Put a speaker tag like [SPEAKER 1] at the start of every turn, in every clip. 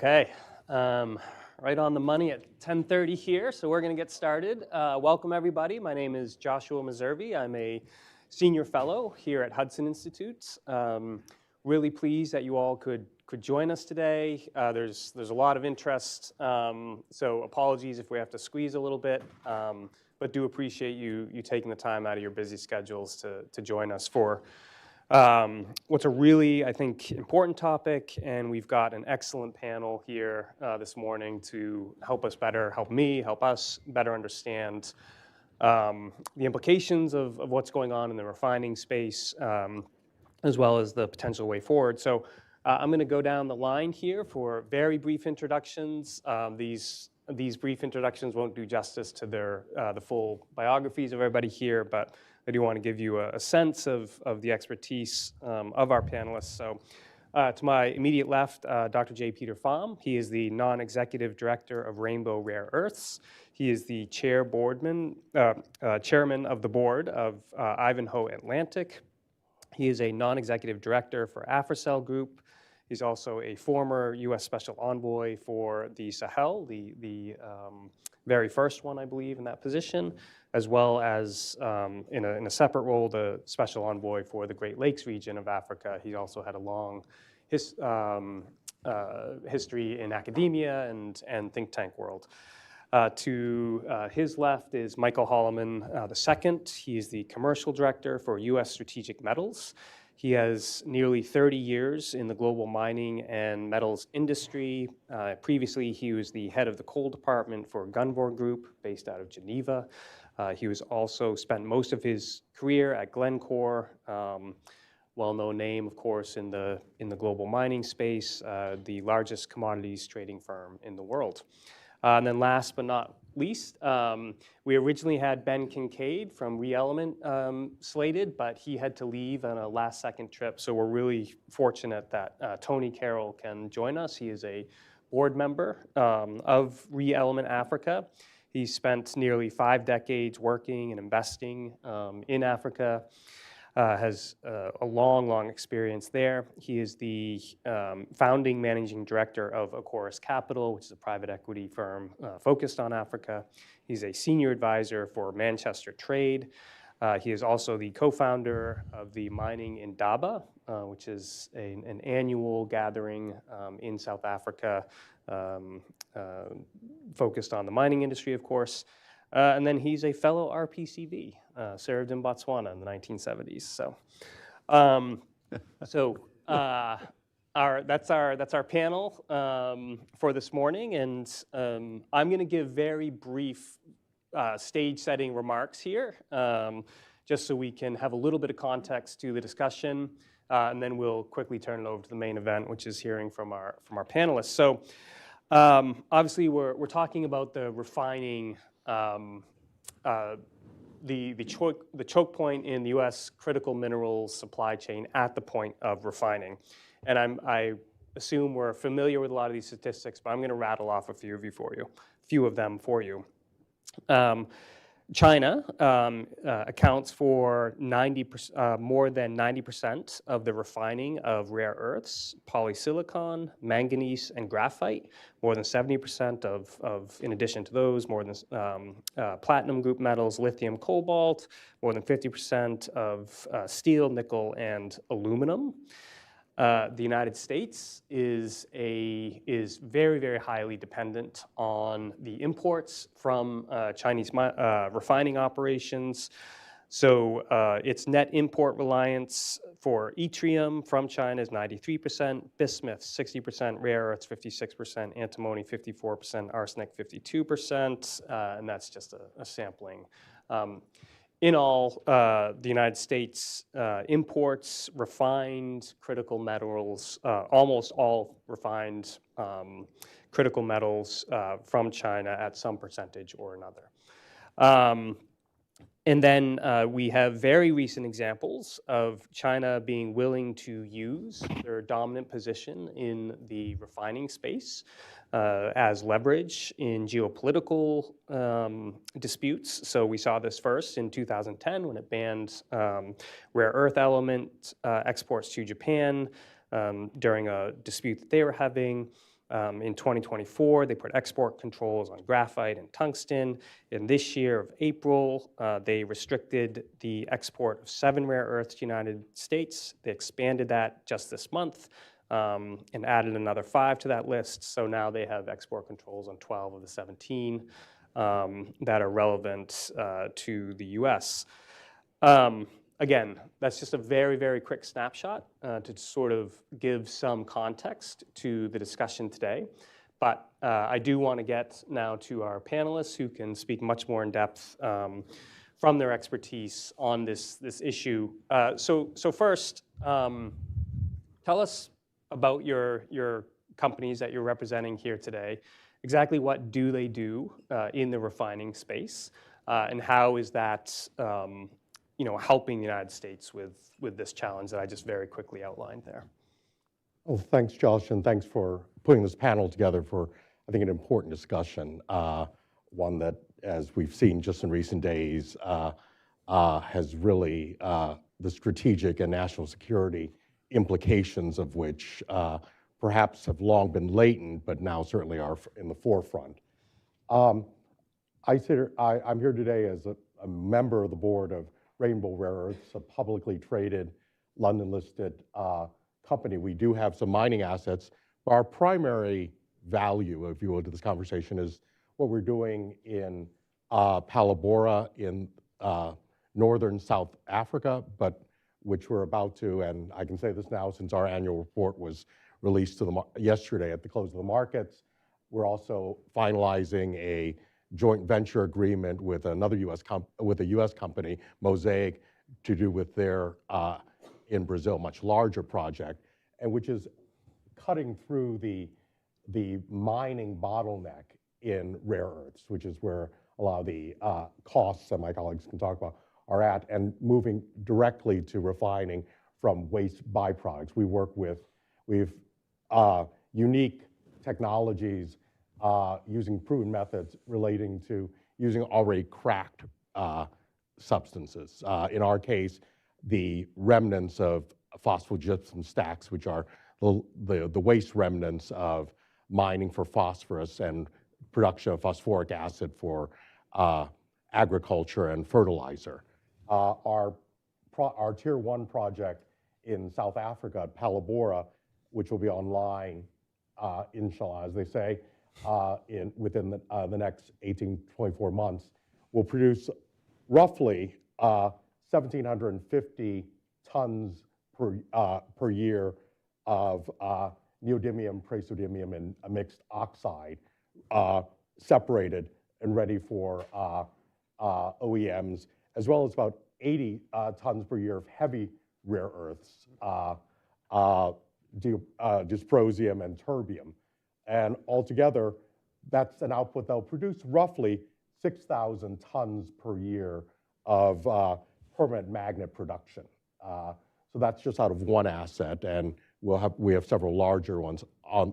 [SPEAKER 1] Okay, right on the money at 10:30 here, so we're going to get started. Welcome everybody. My name is Joshua Meservey. I'm a senior fellow here at Hudson Institute. Really pleased that you all could join us today. There's a lot of interest, so apologies if we have to squeeze a little bit, but do appreciate you taking the time out of your busy schedules to join us for what's a really, I think, important topic, and we've got an excellent panel here this morning to help us help us better understand the implications of what's going on in the refining space, as well as the potential way forward. So I'm going to go down the line here for very brief introductions. These brief introductions won't do justice to the full biographies of everybody here, but I do want to give you a sense of the expertise of our panelists. So to my immediate left, Dr. J. Peter Pham. He is the non-executive director of Rainbow Rare Earths. He is the chairman of the board of Ivanhoe Atlantic. He is a non-executive director for Africell Group. He's also a former U.S. Special Envoy for the Sahel, the very first one, I believe, in that position, as well as in a separate role, the Special Envoy for the Great Lakes region of Africa. He also had a long history in academia and think tank world. To his left is Michael Holloman II. He is the commercial director for U.S. Strategic Metals. He has nearly 30 years in the global mining and metals industry. Previously, he was the head of the coal department for Gunvor Group, based out of Geneva. He was also spent most of his career at Glencore, well-known name, of course, in the global mining space, the largest commodities trading firm in the world. And then last but not least, we originally had Ben Kincaid from ReElement slated, but he had to leave on a last-second trip, so we're really fortunate that Tony Carroll can join us. He is a board member of ReElement Africa. He spent nearly 5 decades working and investing in Africa, has a long experience there. He is the founding managing director of Acorus Capital, which is a private equity firm focused on Africa. He's a senior advisor for Manchester Trade. He is also the co-founder of the Mining Indaba, which is an annual gathering in South Africa focused on the mining industry, of course. And then he's a fellow RPCV, served in Botswana in the 1970s. So, that's our panel for this morning, and I'm going to give very brief stage-setting remarks here, just so we can have a little bit of context to the discussion, and then we'll quickly turn it over to the main event, which is hearing from our panelists. So, obviously, we're talking about the refining. The choke point in the U.S. critical minerals supply chain at the point of refining. And I assume we're familiar with a lot of these statistics, but I'm going to rattle off a few of them for you. China accounts for more than 90% of the refining of rare earths, polysilicon, manganese, and graphite. More than 70% of, in addition to those, more than platinum group metals, lithium, cobalt, more than 50% of steel, nickel, and aluminum. The United States is very highly dependent on the imports from Chinese refining operations. So its net import reliance for yttrium from China is 93%, bismuth 60%, rare earths 56%, antimony 54%, arsenic 52%, and that's just a sampling. In all, the United States imports refined critical metals, almost all refined critical metals from China at some percentage or another. And then we have very recent examples of China being willing to use their dominant position in the refining space as leverage in geopolitical disputes. So we saw this first in 2010 when it banned rare earth element exports to Japan during a dispute that they were having. In 2024, they put export controls on graphite and tungsten. In this year of April, they restricted the export of 7 rare earths to the United States. They expanded that just this month and added another 5 to that list. So now they have export controls on 12 of the 17 that are relevant to the US. Again, that's just a very, very quick snapshot to sort of give some context to the discussion today. But I do want to get now to our panelists who can speak much more in depth from their expertise on this issue. So first, tell us about your companies that you're representing here today. Exactly what do they do in the refining space, and how is that helping the United States with this challenge that I just very quickly outlined there?
[SPEAKER 2] Well, thanks, Josh, and thanks for putting this panel together for, I think, an important discussion, one that, as we've seen just in recent days, has really the strategic and national security implications of which perhaps have long been latent, but now certainly are in the forefront. I'm here today as a member of the board of Rainbow Rare Earths, a publicly traded, London-listed company. We do have some mining assets, but our primary value, if you will, to this conversation is what we're doing in Palabora in northern South Africa, but which we're about to, and I can say this now since our annual report was released to yesterday at the close of the markets. We're also finalizing a joint venture agreement with another U.S. company, Mosaic, to do with their, in Brazil, much larger project, and which is cutting through the mining bottleneck in rare earths, which is where a lot of the costs that my colleagues can talk about are at, and moving directly to refining from waste byproducts. We've unique technologies using proven methods relating to using already cracked substances. In our case, the remnants of phosphogypsum stacks, which are the waste remnants of mining for phosphorus and production of phosphoric acid for agriculture and fertilizer. Our Tier 1 project in South Africa at Palabora, which will be online, inshallah, as they say, within the next 18 to 24 months, will produce roughly 1,750 tons per year of neodymium, praseodymium, and a mixed oxide, separated and ready for OEMs, as well as about 80 tons per year of heavy rare earths, dysprosium and terbium. And altogether, that's an output that will produce roughly 6,000 tons per year of permanent magnet production. So that's just out of one asset, and we have several larger ones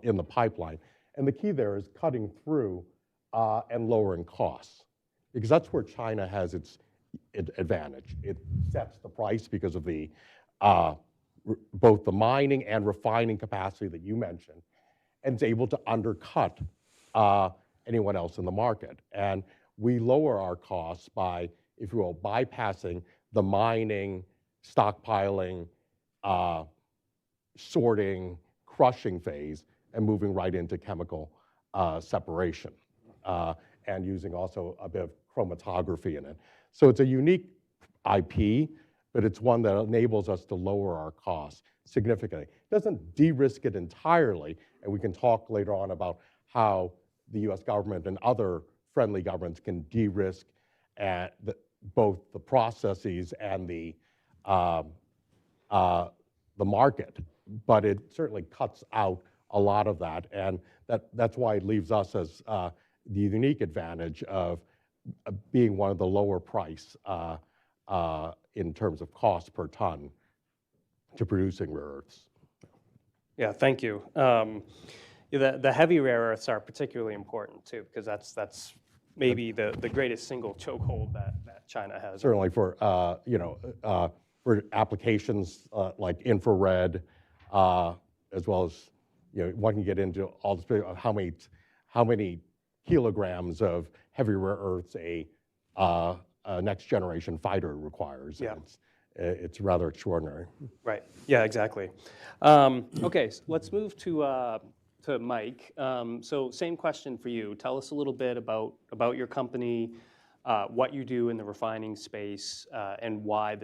[SPEAKER 2] in the pipeline. And the key there is cutting through and lowering costs, because that's where China has its advantage. It sets the price because of the both the mining and refining capacity that you mentioned, and it's able to undercut anyone else in the market. And we lower our costs by, if you will, bypassing the mining, stockpiling, sorting, crushing phase, and moving right into chemical separation, and using also a bit of chromatography in it. So it's a unique IP, but it's one that enables us to lower our costs significantly. It doesn't de-risk it entirely, and we can talk later on about how the US government and other friendly governments can de-risk both the processes and the market, but it certainly cuts out a lot of that, and that's why it leaves us as the unique advantage of being one of the lower price in terms of cost per ton to producing rare earths.
[SPEAKER 1] Yeah, thank you. The heavy rare earths are particularly important too, because that's maybe the greatest single chokehold that China has.
[SPEAKER 2] Certainly for for applications like infrared, as well as one can get into all the of how many kilograms of heavy rare earths a next generation fighter requires.
[SPEAKER 1] Yeah.
[SPEAKER 2] It's rather extraordinary.
[SPEAKER 1] Right. Yeah, exactly. Okay, so let's move to Mike. So same question for you. Tell us a little bit about your company, what you do in the refining space, and why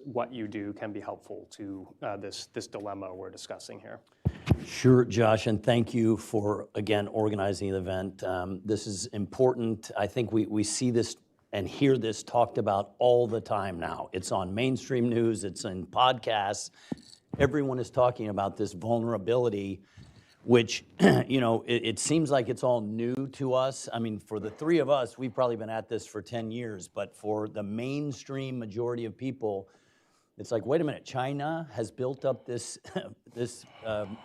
[SPEAKER 1] what you do can be helpful to this dilemma we're discussing here.
[SPEAKER 3] Sure, Josh, and thank you for, again, organizing the event. This is important. I think we see this and hear this talked about all the time now. It's on mainstream news, it's in podcasts. Everyone is talking about this vulnerability, which, it seems like it's all new to us. I mean, for the three of us, we've probably been at this for 10 years, but for the mainstream majority of people, it's like, wait a minute, China has built up this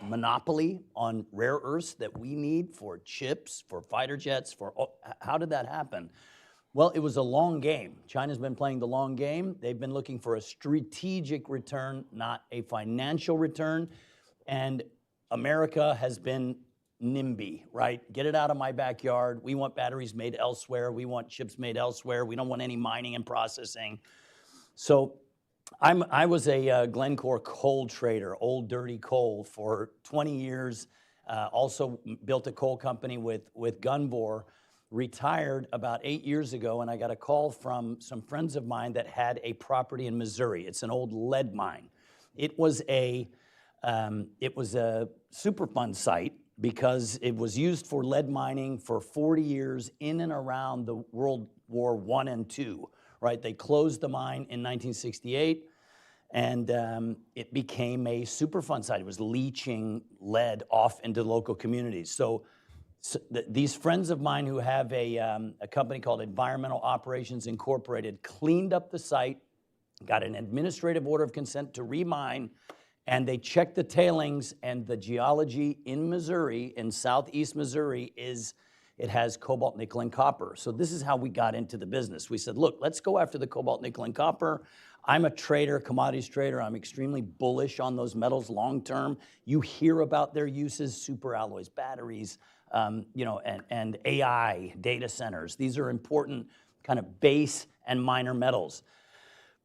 [SPEAKER 3] monopoly on rare earths that we need for chips, for fighter jets, how did that happen? Well, it was a long game. China's been playing the long game. They've been looking for a strategic return, not a financial return. And America has been NIMBY, right? Get it out of my backyard. We want batteries made elsewhere. We want chips made elsewhere. We don't want any mining and processing. So I was a Glencore coal trader, old dirty coal, for 20 years. Also built a coal company with Gunvor. Retired about 8 years ago, and I got a call from some friends of mine that had a property in Missouri. It's an old lead mine. It was a Superfund site because it was used for lead mining for 40 years in and around the World War I and II. Right? They closed the mine in 1968, and it became a Superfund site. It was leaching lead off into local communities. So these friends of mine who have a company called Environmental Operations Incorporated cleaned up the site, got an administrative order of consent to remine, and they checked the tailings, and the geology in Missouri, in southeast Missouri, it has cobalt, nickel, and copper. So this is how we got into the business. We said, look, let's go after the cobalt, nickel, and copper. I'm a trader, commodities trader. I'm extremely bullish on those metals long term. You hear about their uses, superalloys, batteries, and AI, data centers. These are important kind of base and minor metals.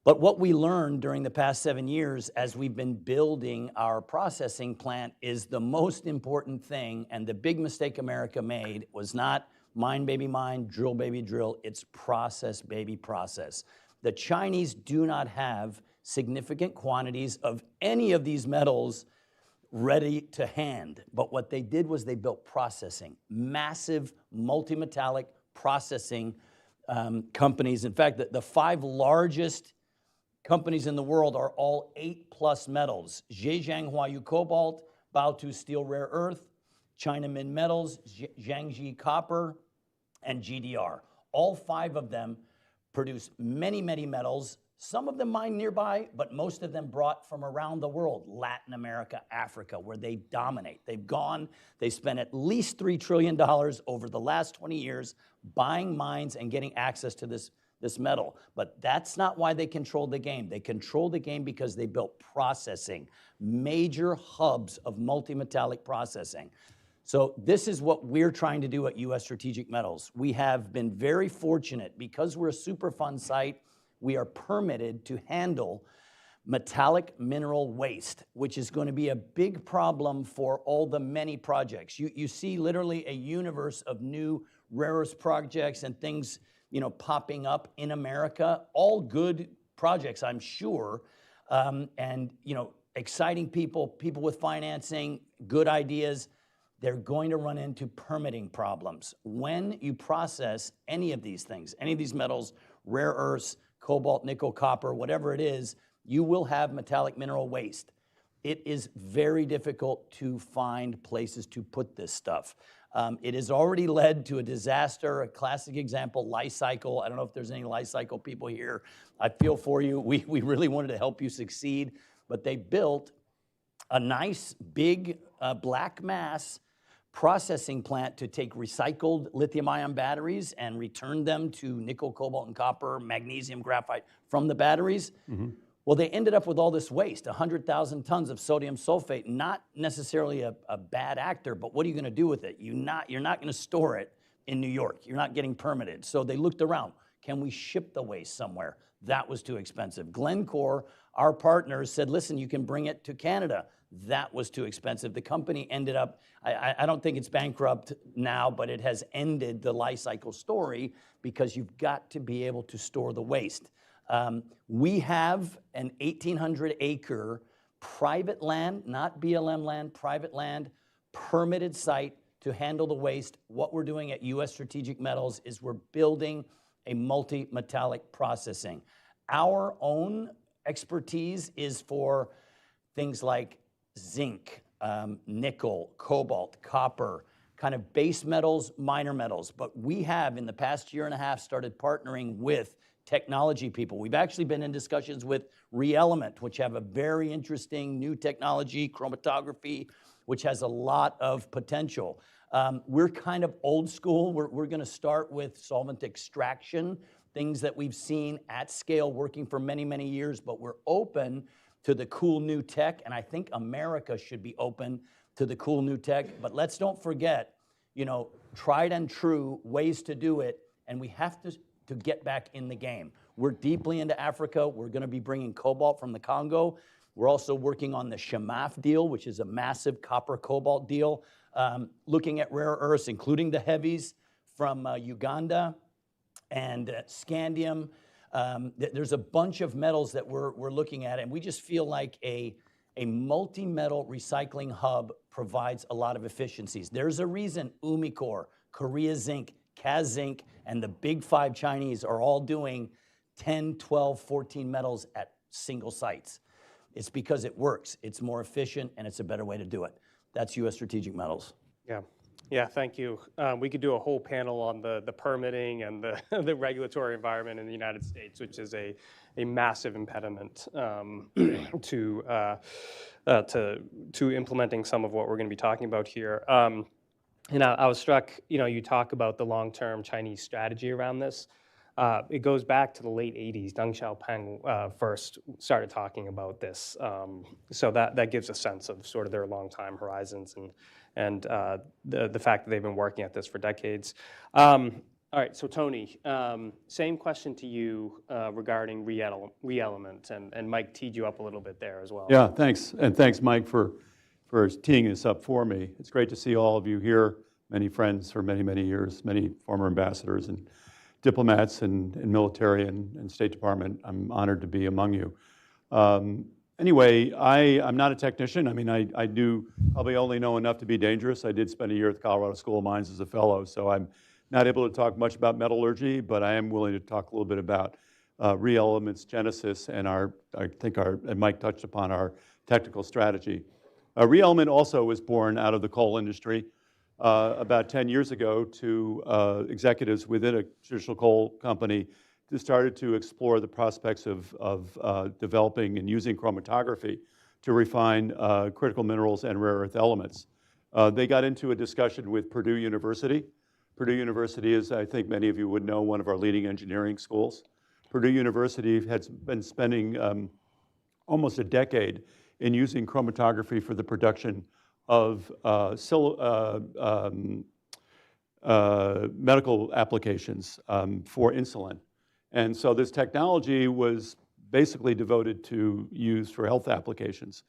[SPEAKER 3] But what we learned during the past 7 years as we've been building our processing plant is the most important thing, and the big mistake America made was not mine, baby, mine, drill, baby, drill. It's process, baby, process. The Chinese do not have significant quantities of any of these metals ready to hand. But what they did was they built processing, massive multi-metallic processing companies. In fact, the 5 largest companies in the world are all 8+ metals: Zhejiang Huayu Cobalt, Baotou Steel Rare Earth, China Min Metals, Jiangxi Copper, and GDR. All 5 of them produce many, many metals. Some of them mined nearby, but most of them brought from around the world, Latin America, Africa, where they dominate. They spent at least $3 trillion over the last 20 years buying mines and getting access to this metal. But that's not why they controlled the game. They controlled the game because they built processing, major hubs of multi-metallic processing. So this is what we're trying to do at U.S. Strategic Metals. We have been very fortunate because we're a Superfund site. We are permitted to handle metallic mineral waste, which is going to be a big problem for all the many projects. You see literally a universe of new rare earths projects and things, popping up in America, all good projects, I'm sure, and exciting people with financing, good ideas. They're going to run into permitting problems. When you process any of these things, any of these metals, rare earths, cobalt, nickel, copper, whatever it is, you will have metallic mineral waste. It is very difficult to find places to put this stuff. It has already led to a disaster, a classic example, Li-Cycle. I don't know if there's any Li-Cycle people here. I feel for you. We really wanted to help you succeed, but they built a nice, big, black mass processing plant to take recycled lithium-ion batteries and return them to nickel, cobalt, and copper, magnesium, graphite from the batteries. Mm-hmm. Well, they ended up with all this waste, 100,000 tons of sodium sulfate, not necessarily a bad actor, but what are you going to do with it? You're not going to store it in New York. You're not getting permitted. So they looked around. Can we ship the waste somewhere? That was too expensive. Glencore, our partners, said, listen, you can bring it to Canada. That was too expensive. The company ended up, I don't think it's bankrupt now, but it has ended the life cycle story because you've got to be able to store the waste. We have an 1,800-acre private land, not BLM land, private land, permitted site to handle the waste. What we're doing at U.S. Strategic Metals is we're building a multi-metallic processing. Our own expertise is for things like zinc, nickel, cobalt, copper, kind of base metals, minor metals. But we have, in the past year and a half, started partnering with technology people. We've actually been in discussions with ReElement, which have a very interesting new technology, chromatography, which has a lot of potential. We're kind of old school. We're going to start with solvent extraction, things that we've seen at scale working for many, many years, but we're open to the cool new tech, and I think America should be open to the cool new tech. But let's don't forget, tried and true ways to do it, and we have to get back in the game. We're deeply into Africa. We're going to be bringing cobalt from the Congo. We're also working on the Shamaf deal, which is a massive copper cobalt deal, looking at rare earths, including the heavies from Uganda and scandium. There's a bunch of metals that we're looking at, and we just feel like a multi-metal recycling hub provides a lot of efficiencies. There's a reason Umicore, Korea Zinc, Kazzinc, and the big five Chinese are all doing 10, 12, 14 metals at single sites. It's because it works. It's more efficient, and it's a better way to do it. That's U.S. Strategic Metals.
[SPEAKER 1] Yeah, thank you. We could do a whole panel on the permitting and the regulatory environment in the United States, which is a massive impediment to implementing some of what we're going to be talking about here. And I was struck, you talk about the long-term Chinese strategy around this. It goes back to the late 80s. Deng Xiaoping first started talking about this. So that gives a sense of sort of their long time horizons and the fact that they've been working at this for decades. All right, so Tony, same question to you regarding ReElement, and Mike teed you up a little bit there as well.
[SPEAKER 4] Yeah, thanks. And thanks, Mike, for teeing this up for me. It's great to see all of you here, many friends for many, many years, many former ambassadors and diplomats and military and State Department. I'm honored to be among you. Anyway, I'm not a technician. I mean, I do probably only know enough to be dangerous. I did spend a year at the Colorado School of Mines as a fellow, so I'm not able to talk much about metallurgy, but I am willing to talk a little bit about ReElement's genesis and and Mike touched upon our technical strategy. ReElement also was born out of the coal industry about 10 years ago to executives within a traditional coal company who started to explore the prospects of developing and using chromatography to refine critical minerals and rare earth elements. They got into a discussion with Purdue University. Purdue University is, I think many of you would know, one of our leading engineering schools. Purdue University has been spending almost a decade in using chromatography for the production of medical applications for insulin. And so this technology was basically devoted to use for health applications.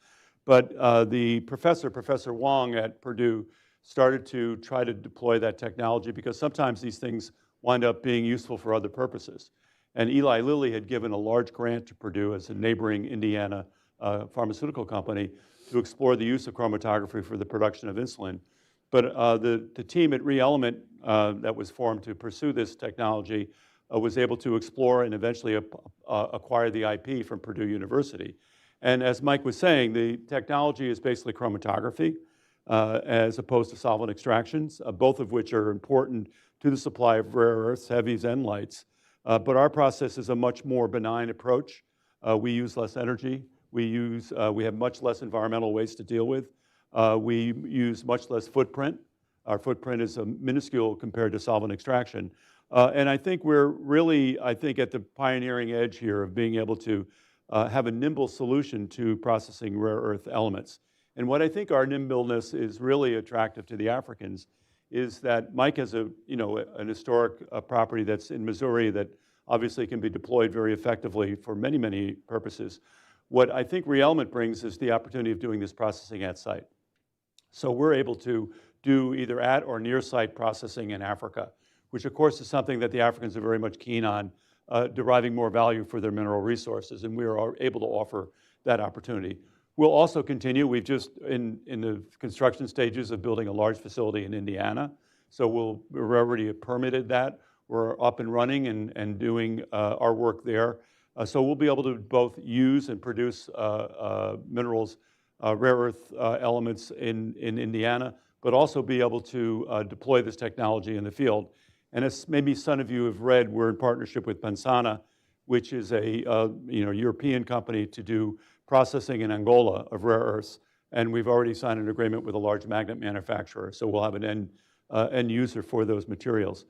[SPEAKER 4] But the Professor Wong at Purdue started to try to deploy that technology because sometimes these things wind up being useful for other purposes. And Eli Lilly had given a large grant to Purdue as a neighboring Indiana pharmaceutical company to explore the use of chromatography for the production of insulin. But the team at ReElement that was formed to pursue this technology was able to explore and eventually acquire the IP from Purdue University. And as Mike was saying, the technology is basically chromatography as opposed to solvent extractions, both of which are important to the supply of rare earths, heavies, and lights. But our process is a much more benign approach. We use less energy. We have much less environmental waste to deal with. We use much less footprint. Our footprint is minuscule compared to solvent extraction. And I think we're really, at the pioneering edge here of being able to have a nimble solution to processing rare earth elements. And what I think our nimbleness is really attractive to the Africans is that Mike has an historic property that's in Missouri that obviously can be deployed very effectively for many, many purposes. What I think ReElement brings is the opportunity of doing this processing at site. So we're able to do either at or near site processing in Africa, which of course is something that the Africans are very much keen on, deriving more value for their mineral resources, and we are able to offer that opportunity. We'll also continue, we've just in the construction stages of building a large facility in Indiana, so we're already permitted that. We're up and running and doing our work there. So we'll be able to both use and produce minerals, rare earth elements in Indiana, but also be able to deploy this technology in the field. And as maybe some of you have read, we're in partnership with Pensana, which is a European company to do processing in Angola of rare earths. And we've already signed an agreement with a large magnet manufacturer, so we'll have an end user for those materials.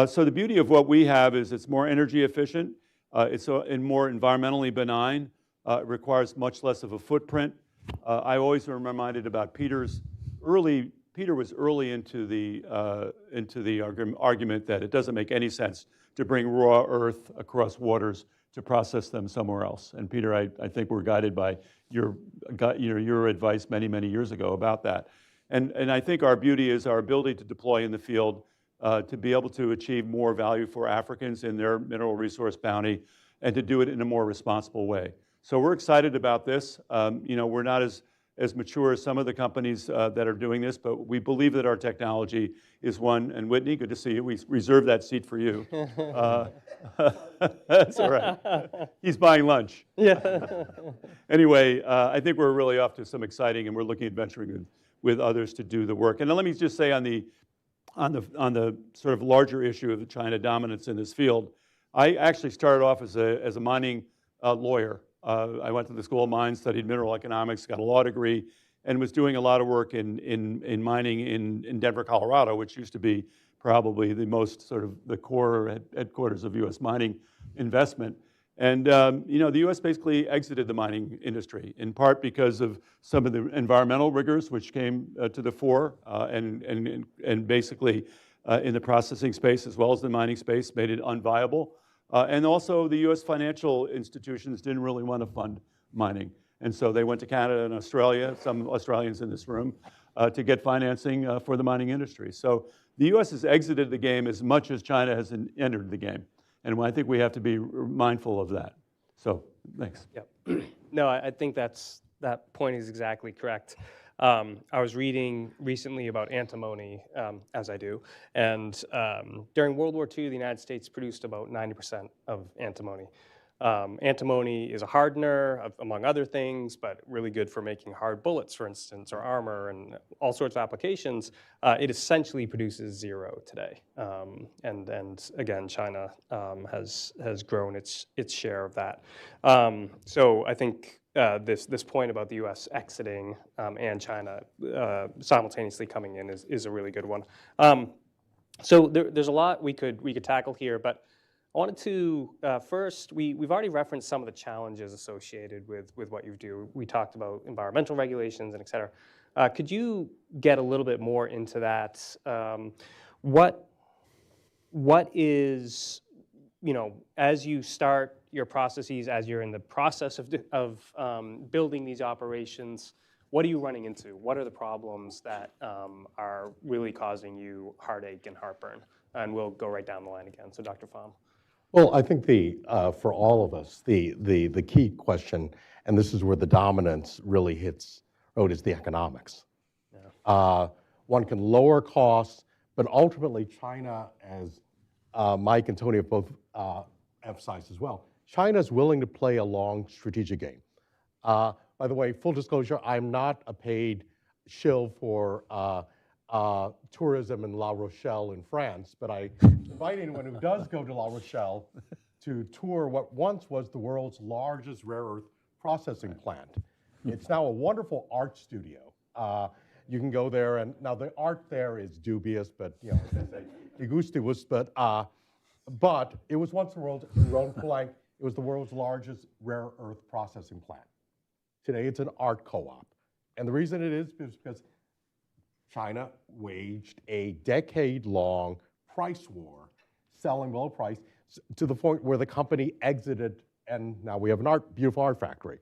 [SPEAKER 4] So the beauty of what we have is it's more energy efficient, it's more environmentally benign, it requires much less of a footprint. I always am reminded about Peter was early into the argument that it doesn't make any sense to bring raw earth across waters to process them somewhere else. And Peter, I think we're guided by your advice many, many years ago about that. And I think our beauty is our ability to deploy in the field, to be able to achieve more value for Africans in their mineral resource bounty, and to do it in a more responsible way. So we're excited about this. We're not as mature as some of the companies that are doing this, but we believe that our technology is one. And Whitney, good to see you. We reserved that seat for you. That's all right. He's buying lunch.
[SPEAKER 1] Yeah.
[SPEAKER 4] Anyway, I think we're really off to some exciting, and we're looking at venturing with others to do the work. And let me just say on the sort of larger issue of the China dominance in this field, I actually started off as a mining lawyer. I went to the School of Mines, studied mineral economics, got a law degree, and was doing a lot of work in mining in Denver, Colorado, which used to be probably the most sort of the core headquarters of U.S. mining investment. And the U.S. basically exited the mining industry, in part because of some of the environmental rigors which came to the fore, and basically in the processing space as well as the mining space made it unviable. And also the U.S. financial institutions didn't really want to fund mining. And so they went to Canada and Australia, some Australians in this room, to get financing for the mining industry. So the U.S. has exited the game as much as China has entered the game. And I think we have to be mindful of that. So thanks.
[SPEAKER 1] Yep. No, I think that point is exactly correct. I was reading recently about antimony, as I do, and during World War II, the United States produced about 90% of antimony. Antimony is a hardener, among other things, but really good for making hard bullets, for instance, or armor, and all sorts of applications. It essentially produces zero today, and again, China has grown its share of that. So I think this point about the U.S. exiting and China simultaneously coming in is a really good one. So there's a lot we could tackle here, but I wanted to first, we've already referenced some of the challenges associated with what you do. We talked about environmental regulations and et cetera. Could you get a little bit more into that? What is, as you start your processes, as you're in the process of building these operations, what are you running into? What are the problems that are really causing you heartache and heartburn? And we'll go right down the line again. So Dr. Pham.
[SPEAKER 2] Well, I think for all of us, the key question, and this is where the dominance really hits road, is the economics. Yeah. One can lower costs, but ultimately China, as Mike and Tony have both emphasized as well, China is willing to play a long strategic game. By the way, full disclosure, I'm not a paid shill for tourism in La Rochelle in France, but I invite anyone who does go to La Rochelle to tour what once was the world's largest rare earth processing plant. It's now a wonderful art studio. You can go there, and now the art there is dubious, but as they say, gustibus, but it was once the world's Ron Poulenc It was the world's largest rare earth processing plant. Today, it's an art co-op. And the reason it is because China waged a decade-long price war, selling below price, to the point where the company exited, and now we have an beautiful art factory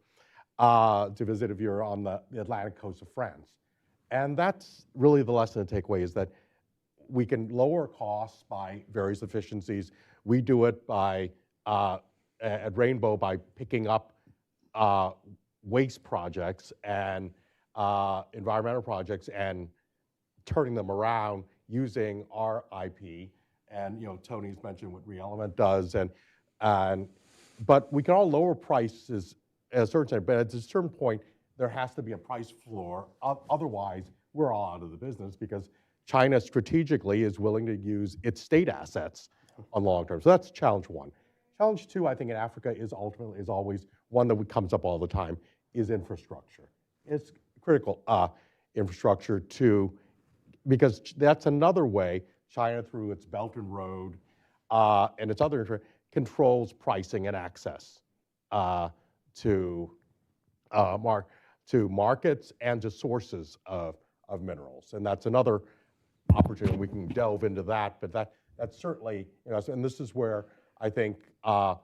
[SPEAKER 2] to visit if you're on the Atlantic coast of France. And that's really the lesson to take away, is that we can lower costs by various efficiencies. We do it by, at Rainbow, by picking up waste projects and environmental projects and turning them around using our IP. And Tony's mentioned what ReElement does, but we can all lower prices at a certain time, but at a certain point, there has to be a price floor. Otherwise, we're all out of the business, because China strategically is willing to use its state assets on long term. So that's challenge one. Challenge two, I think, in Africa is always one that comes up all the time, is infrastructure. It's critical infrastructure because that's another way China, through its Belt and Road and its other controls pricing and access to markets and to sources of minerals. And that's another opportunity. We can delve into that, but that's certainly, and this is where I think the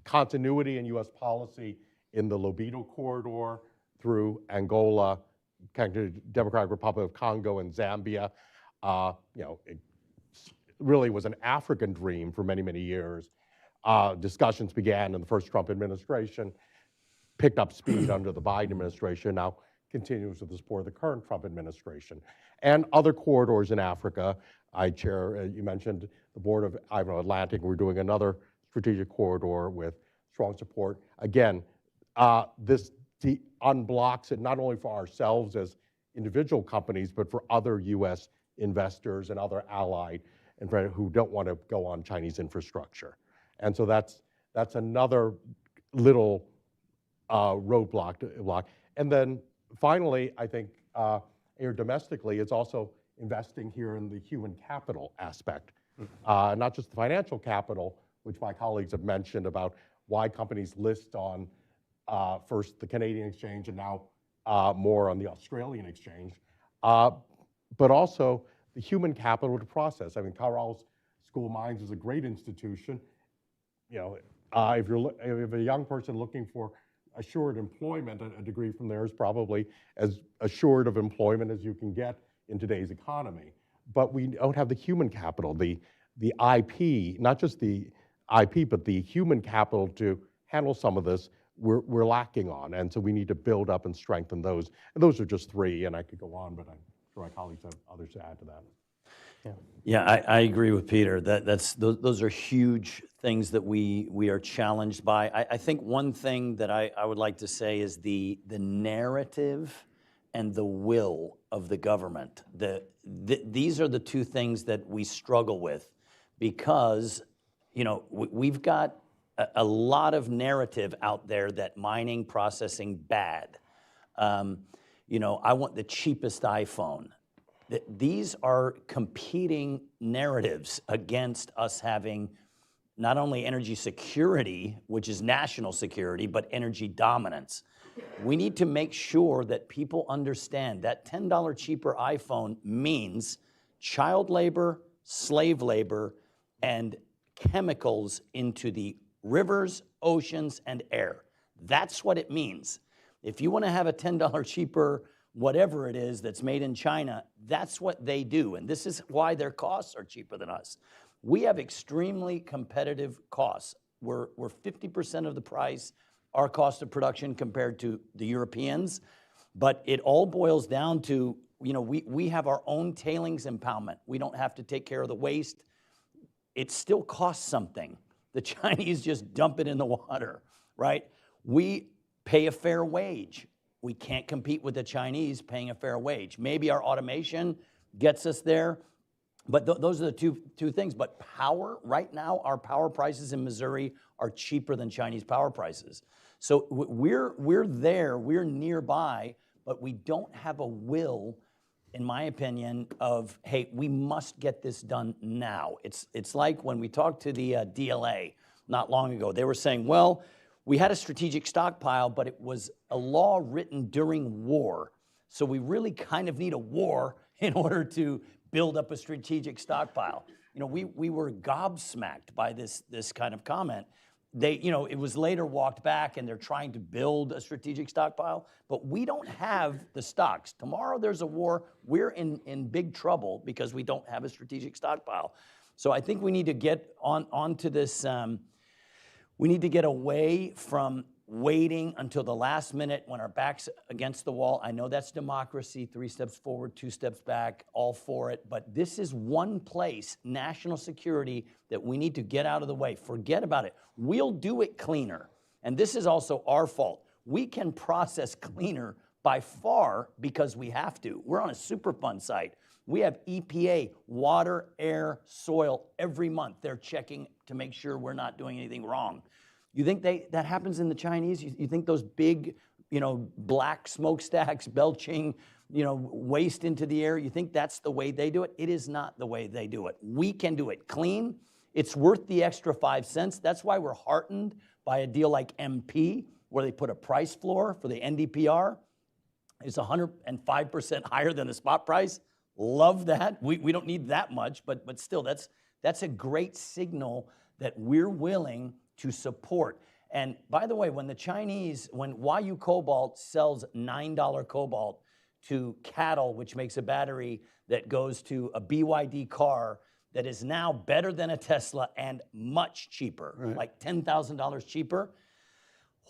[SPEAKER 2] continuity in U.S. policy in the Lobito corridor through Angola, Democratic Republic of Congo, and Zambia, it really was an African dream for many, many years. Discussions began in the first Trump administration, picked up speed under the Biden administration, now continues with the support of the current Trump administration. And other corridors in Africa. I chair, you mentioned the board of Atlantic. We're doing another strategic corridor with strong support. Again, this unblocks it not only for ourselves as individual companies, but for other U.S. investors and other allied and who don't want to go on Chinese infrastructure. And so that's another little roadblock to block. And then finally, I think here domestically, it's also investing here in the human capital aspect, not just the financial capital, which my colleagues have mentioned about why companies list on first the Canadian exchange and now more on the Australian exchange, but also the human capital to process. I mean, Colorado School of Mines is a great institution. If you're a young person looking for assured employment, a degree from there is probably as assured of employment as you can get in today's economy. But we don't have the human capital, the IP, not just the IP, but the human capital to handle some of this. We're lacking on, and so we need to build up and strengthen those. And those are just three, and I could go on, but I'm sure my colleagues have others to add to that.
[SPEAKER 3] Yeah, I agree with Peter. Those are huge things that we are challenged by. I think one thing that I would like to say is the narrative and the will of the government. These are the two things that we struggle with, because we've got a lot of narrative out there that mining, processing, bad. I want the cheapest iPhone. These are competing narratives against us having not only energy security, which is national security, but energy dominance. We need to make sure that people understand that $10 cheaper iPhone means child labor, slave labor, and chemicals into the rivers, oceans, and air. That's what it means. If you want to have a $10 cheaper whatever it is that's made in China, that's what they do. And this is why their costs are cheaper than us. We have extremely competitive costs. We're 50% of the price, our cost of production, compared to the Europeans. But it all boils down to, we have our own tailings impoundment. We don't have to take care of the waste. It still costs something. The Chinese just dump it in the water, right? We pay a fair wage. We can't compete with the Chinese paying a fair wage. Maybe our automation gets us there, but those are the two things. But power, right now, our power prices in Missouri are cheaper than Chinese power prices. So we're there, we're nearby, but we don't have a will, in my opinion, of, hey, we must get this done now. It's like when we talk to the DLA, not long ago. They were saying, well, we had a strategic stockpile, but it was a law written during war. So we really kind of need a war in order to build up a strategic stockpile. You know, we were gobsmacked by this kind of comment. They, you know, it was later walked back and they're trying to build a strategic stockpile, but we don't have the stocks. Tomorrow there's a war, we're in big trouble because we don't have a strategic stockpile. So I think we need to get onto this, we need to get away from waiting until the last minute when our back's against the wall. I know that's democracy, 3 steps forward, 2 steps back, all for it. But this is one place, national security, that we need to get out of the way. Forget about it. We'll do it cleaner. And this is also our fault. We can process cleaner by far because we have to. We're on a Superfund site. We have EPA, water, air, soil, every month. They're checking to make sure we're not doing anything wrong. You think that happens in the Chinese? You think those big, you know, black smokestacks belching, you know, waste into the air, you think that's the way they do it? It is not the way they do it. We can do it clean. It's worth the extra 5 cents. That's why we're heartened by a deal like MP, where they put a price floor for the NdPr. It's 105% higher than the spot price. Love that. We don't need that much, but still, that's a great signal that we're willing to support. And by the way, when the Chinese, when Huayu Cobalt sells $9 cobalt to cattle, which makes a battery that goes to a BYD car that is now better than a Tesla and much cheaper, right, like $10,000 cheaper,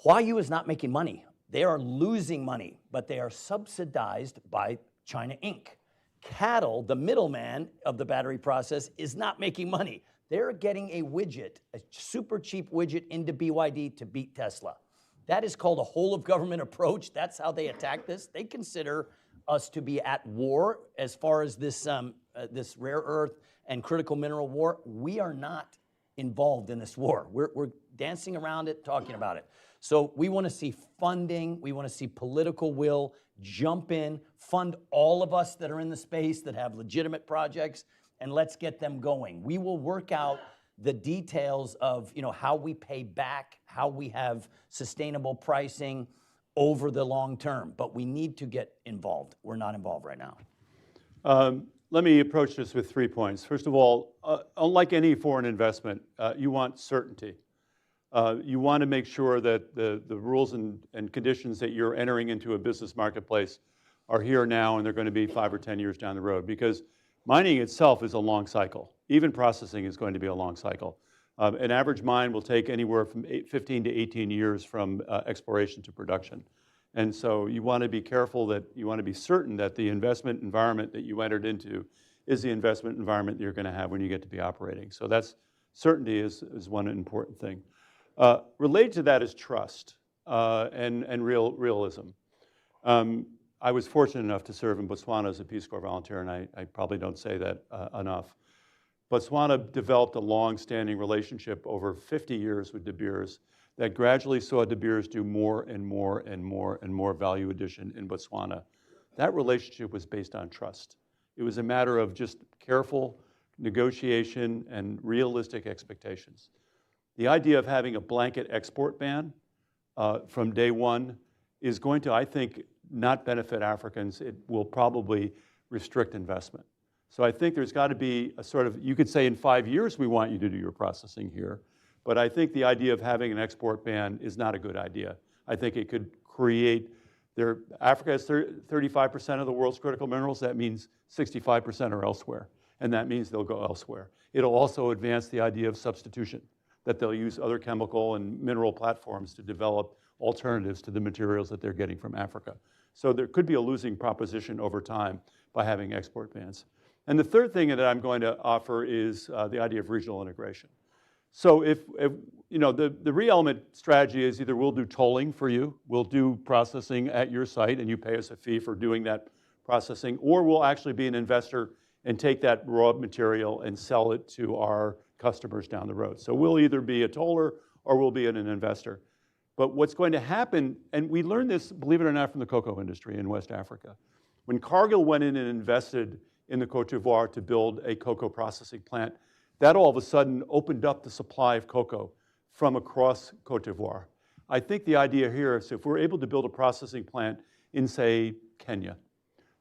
[SPEAKER 3] Huayu is not making money. They are losing money, but they are subsidized by China Inc. Cattle, the middleman of the battery process, is not making money. They're getting a widget, a super cheap widget into BYD to beat Tesla. That is called a whole of government approach. That's how they attack this. They consider us to be at war as far as this, this rare earth and critical mineral war. We are not involved in this war. We're dancing around it, talking about it. So we want to see funding. We want to see political will. Jump in, fund all of us that are in the space that have legitimate projects, and let's get them going. We will work out the details of, you know, how we pay back, how we have sustainable pricing over the long term, but we need to get involved. We're not involved right now.
[SPEAKER 4] Let me approach this with 3 points. First of all, unlike any foreign investment, you want certainty. You want to make sure that the rules and conditions that you're entering into a business marketplace are here now and they're going to be 5 or 10 years down the road, because mining itself is a long cycle. Even processing is going to be a long cycle. An average mine will take anywhere from 15 to 18 years from exploration to production. And so you want to be careful, that you want to be certain that the investment environment that you entered into is the investment environment that you're going to have when you get to be operating. So that's, certainty is one important thing. Related to that is trust and realism. I was fortunate enough to serve in Botswana as a Peace Corps volunteer, and I probably don't say that enough. Botswana developed a long-standing relationship over 50 years with De Beers that gradually saw De Beers do more and more and more and more value addition in Botswana. That relationship was based on trust. It was a matter of just careful negotiation and realistic expectations. The idea of having a blanket export ban from day one is going to, I think, not benefit Africans. It will probably restrict investment. So I think there's got to be a sort of, you could say in 5 years we want you to do your processing here, but I think the idea of having an export ban is not a good idea. I think it could create, Africa has 35% of the world's critical minerals. That means 65% are elsewhere, and that means they'll go elsewhere. It'll also advance the idea of substitution, that they'll use other chemical and mineral platforms to develop alternatives to the materials that they're getting from Africa. So there could be a losing proposition over time by having export bans. And the third thing that I'm going to offer is the idea of regional integration. So if you know, the ReElement strategy is either we'll do tolling for you, we'll do processing at your site and you pay us a fee for doing that processing, or we'll actually be an investor and take that raw material and sell it to our customers down the road. So we'll either be a toller or we'll be an investor. But what's going to happen, and we learned this, believe it or not, from the cocoa industry in West Africa. When Cargill went in and invested in the Côte d'Ivoire to build a cocoa processing plant, that all of a sudden opened up the supply of cocoa from across Cote d'Ivoire. I think the idea here is if we're able to build a processing plant in, say, Kenya,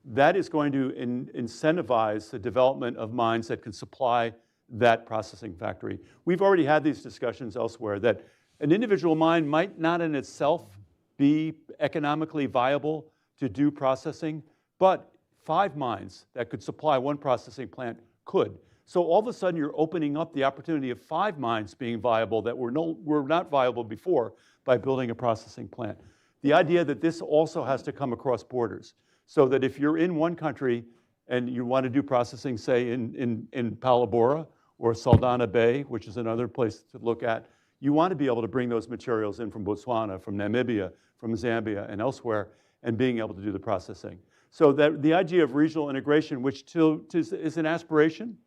[SPEAKER 4] that is going to incentivize the development of mines that can supply that processing factory. We've already had these discussions elsewhere that an individual mine might not in itself be economically viable to do processing, but 5 mines that could supply 1 processing plant could. So all of a sudden you're opening up the opportunity of 5 mines being viable that were not viable before by building a processing plant. The idea that this also has to come across borders, so that if you're in one country and you want to do processing, say in Palabora or Saldanha Bay, which is another place to look at, you want to be able to bring those materials in from Botswana, from Namibia, from Zambia, and elsewhere, and being able to do the processing. So that the idea of regional integration, which is an aspiration,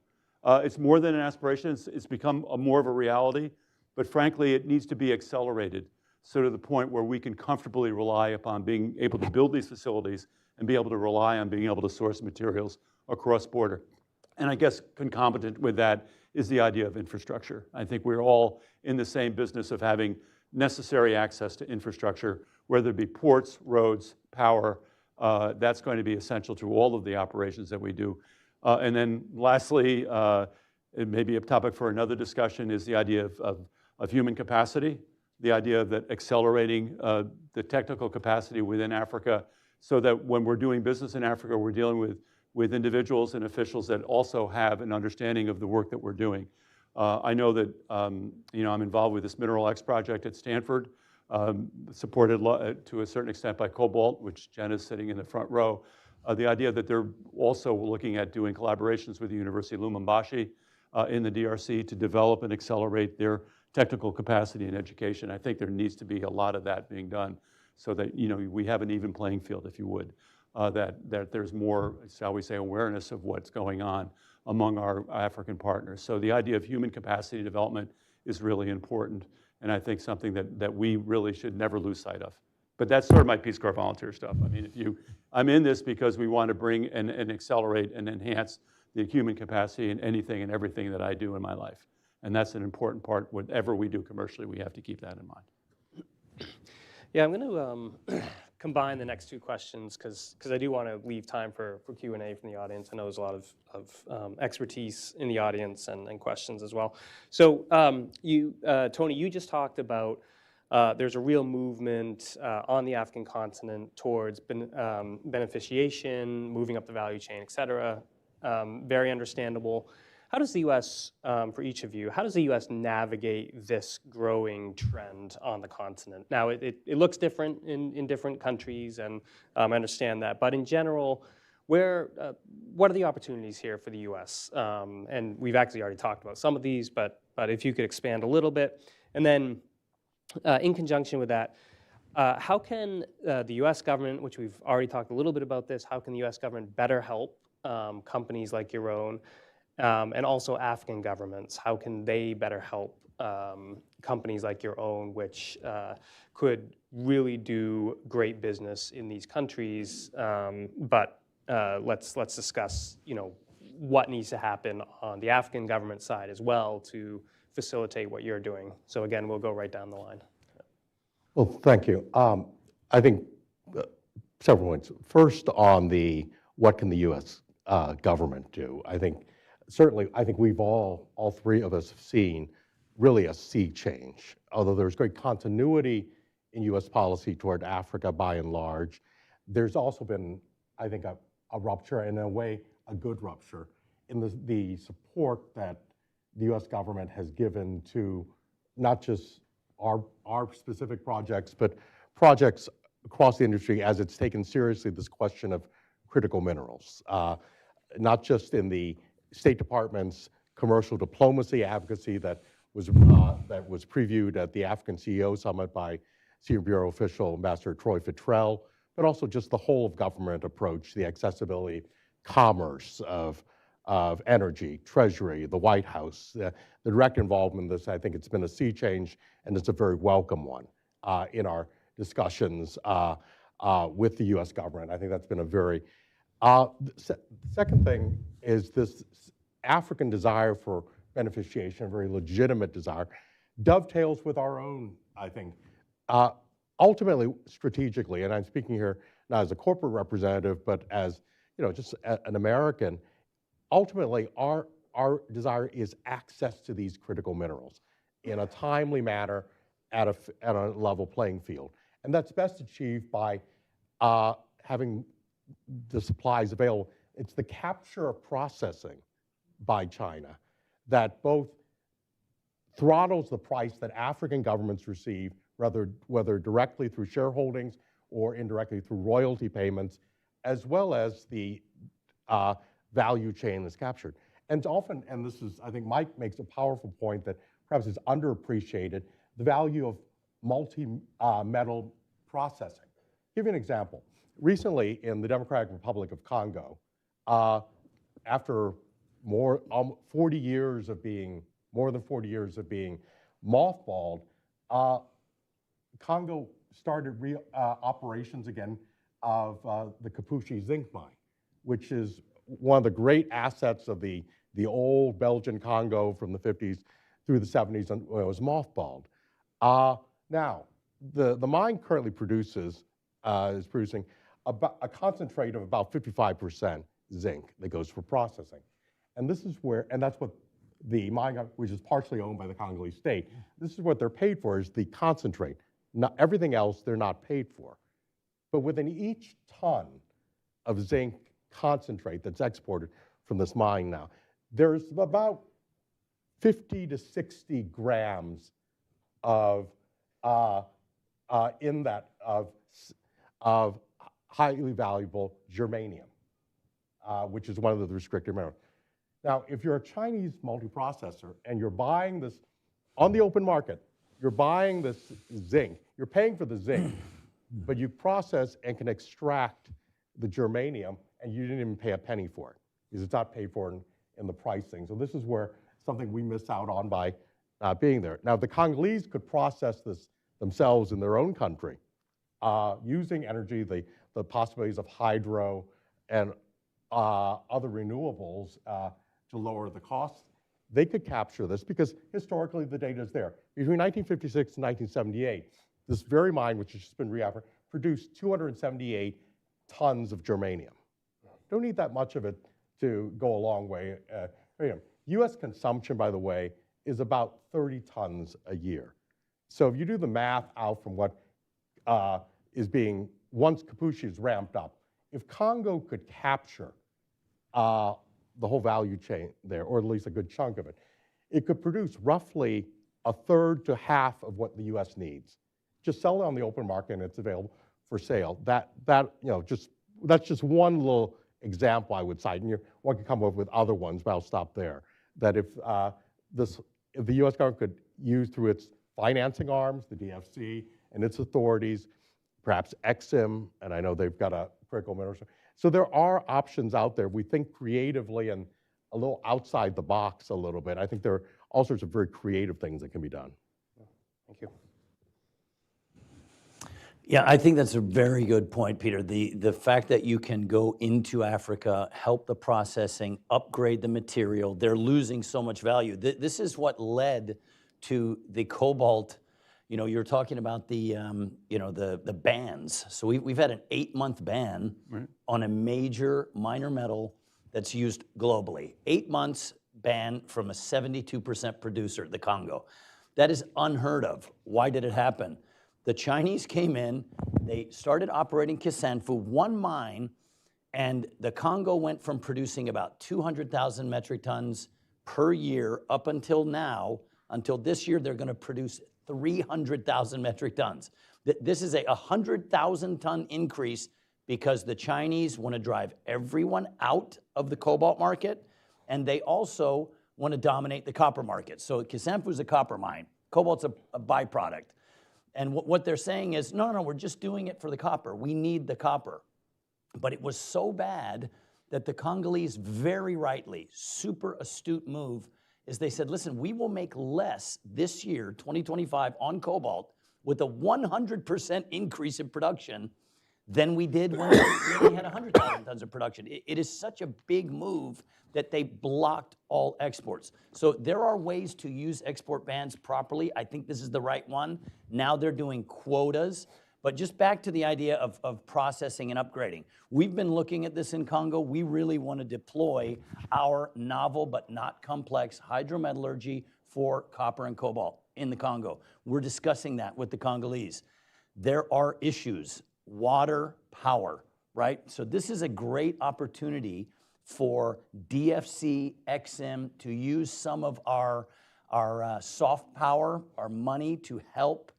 [SPEAKER 4] it's more than an aspiration, it's become more of a reality, but frankly, it needs to be accelerated, so to the point where we can comfortably rely upon being able to build these facilities and be able to rely on being able to source materials across border. And I guess concomitant with that is the idea of infrastructure. I think we're all in the same business of having necessary access to infrastructure, whether it be ports, roads, power. That's going to be essential to all of the operations that we do. And then lastly, it may be a topic for another discussion, is the idea of human capacity, the idea that accelerating the technical capacity within Africa, so that when we're doing business in Africa, we're dealing with individuals and officials that also have an understanding of the work that we're doing. I know that I'm involved with this Mineral X project at Stanford, supported to a certain extent by Cobalt, which Jen is sitting in the front row. The idea that they're also looking at doing collaborations with the University of Lubumbashi in the DRC to develop and accelerate their technical capacity in education. I think there needs to be a lot of that being done, so that we have an even playing field, if you would, that there's more, shall we say, awareness of what's going on among our African partners. So the idea of human capacity development is really important, and I think something that we really should never lose sight of. But that's sort of my Peace Corps volunteer stuff. I mean, I'm in this because we want to bring and accelerate and enhance the human capacity in anything and everything that I do in my life. And that's an important part. Whatever we do commercially, we have to keep that in mind.
[SPEAKER 1] Yeah, I'm going to combine the next 2 questions because I do want to leave time for Q&A from the audience. I know there's a lot of expertise in the audience and questions as well. So Tony, you just talked about there's a real movement on the African continent towards beneficiation, moving up the value chain, et cetera. Very understandable. How does the U.S., for each of you, how does the U.S. navigate this growing trend on the continent? Now, it looks different in different countries, and I understand that. But in general, what are the opportunities here for the U.S.? And we've actually already talked about some of these, but if you could expand a little bit. And then in conjunction with that, how can the U.S. government, which we've already talked a little bit about this, how can the U.S. government better help companies like your own, and also African governments? How can they better help companies like your own, which could really do great business in these countries? But let's discuss, what needs to happen on the African government side as well to facilitate what you're doing. So again, we'll go right down the line.
[SPEAKER 2] Well, thank you. I think several points. First, on what can the U.S. Government do? I think we've all 3 of us have seen really a sea change. Although there's great continuity in U.S. policy toward Africa by and large, there's also been, I think, a rupture, and in a way, a good rupture, in the support that the U.S. government has given to not just our specific projects, but projects across the industry as it's taken seriously this question of critical minerals, not just in the State Department's commercial diplomacy advocacy that was previewed at the African CEO Summit by Senior Bureau official Ambassador Troy Futrell, but also just the whole of government approach, the accessibility, commerce of energy, Treasury, the White House, the direct involvement in this. I think it's been a sea change, and it's a very welcome one in our discussions with the U.S. government. I think that's been a very the second thing is this African desire for beneficiation, a very legitimate desire. dovetails with our own, I think, ultimately, strategically, and I'm speaking here not as a corporate representative, but as just an American. Ultimately, our desire is access to these critical minerals in a timely manner at a level playing field, and that's best achieved by having the supplies available. It's the capture of processing by China that both throttles the price that African governments receive, whether directly through shareholdings or indirectly through royalty payments, as well as the value chain that's captured. And often, and this is, I think Mike makes a powerful point that perhaps is underappreciated, the value of multi-metal processing. I'll give you an example. Recently, in the Democratic Republic of Congo, after more than 40 years of being mothballed, Congo started operations again of the Kipushi zinc mine, which is one of the great assets of the old Belgian Congo from the 50s through the 70s when it was mothballed. Now, the mine currently is producing a concentrate of about 55% zinc that goes for processing. And this is and that's what the mine, which is partially owned by the Congolese state, this is what they're paid for, is the concentrate. Not everything else they're not paid for. But within each ton of zinc concentrate that's exported from this mine now, there's about 50 to 60 grams of highly valuable germanium, which is one of the restricted minerals. Now, if you're a Chinese multiprocessor and you're buying this on the open market, you're buying this zinc, you're paying for the zinc, but you process and can extract the germanium, and you didn't even pay a penny for it, because it's not paid for in the pricing. So this is where something we miss out on by not being there. Now, the Congolese could process this themselves in their own country, using energy, the possibilities of hydro and other renewables to lower the costs. They could capture this because historically the data is there. Between 1956 and 1978, this very mine, which has just been reoffered, produced 278 tons of germanium. Don't need that much of it to go a long way. U.S. consumption, by the way, is about 30 tons a year. So if you do the math out from what is being, once Kipushi is ramped up, if Congo could capture the whole value chain there, or at least a good chunk of it, it could produce roughly a third to half of what the U.S. needs. Just sell it on the open market and it's available for sale. That's just one little example I would cite, and one could come up with other ones, but I'll stop there. That if the U.S. government could use through its financing arms, the DFC and its authorities, perhaps Exim, and I know they've got a critical minerals. So there are options out there. We think creatively and a little outside the box a little bit. I think there are all sorts of very creative things that can be done.
[SPEAKER 1] Thank you.
[SPEAKER 3] Yeah, I think that's a very good point, Peter. The fact that you can go into Africa, help the processing, upgrade the material, they're losing so much value. This is what led to the cobalt. You're talking about the bans. So we've had an 8-month ban on a major minor metal that's used globally. 8 months ban from a 72% producer, the Congo. That is unheard of. Why did it happen? The Chinese came in, they started operating Kisanfu, one mine, and the Congo went from producing about 200,000 metric tons per year up until now. Until this year, they're going to produce 300,000 metric tons. This is a 100,000 ton increase because the Chinese want to drive everyone out of the cobalt market, and they also want to dominate the copper market. So Kisanfu is a copper mine. Cobalt's a byproduct. And what they're saying is, no, we're just doing it for the copper. We need the copper. But it was so bad that the Congolese, very rightly, super astute move, is they said, listen, we will make less this year, 2025, on cobalt, with a 100% increase in production than we did when we only had 100,000 tons of production. It is such a big move that they blocked all exports. So there are ways to use export bans properly. I think this is the right one. Now they're doing quotas. But just back to the idea of processing and upgrading. We've been looking at this in Congo. We really want to deploy our novel but not complex hydrometallurgy for copper and cobalt in the Congo. We're discussing that with the Congolese. There are issues, water, power, right? So this is a great opportunity for DFC, XM to use some of our soft power, our money to help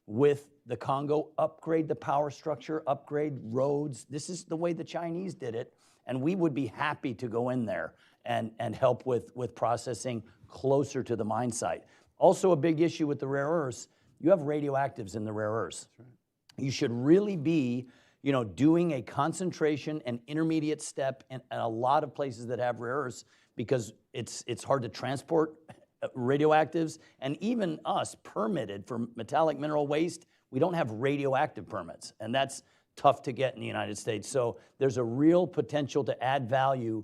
[SPEAKER 3] with the Congo, upgrade the power structure, upgrade roads. This is the way the Chinese did it, and we would be happy to go in there and help with processing closer to the mine site. Also a big issue with the rare earths, you have radioactives in the rare earths. Right. You should really be doing a concentration and intermediate step in a lot of places that have rare earths because it's hard to transport radioactives, and even us permitted for metallic mineral waste, we don't have radioactive permits, and that's tough to get in the United States. So there's a real potential to add value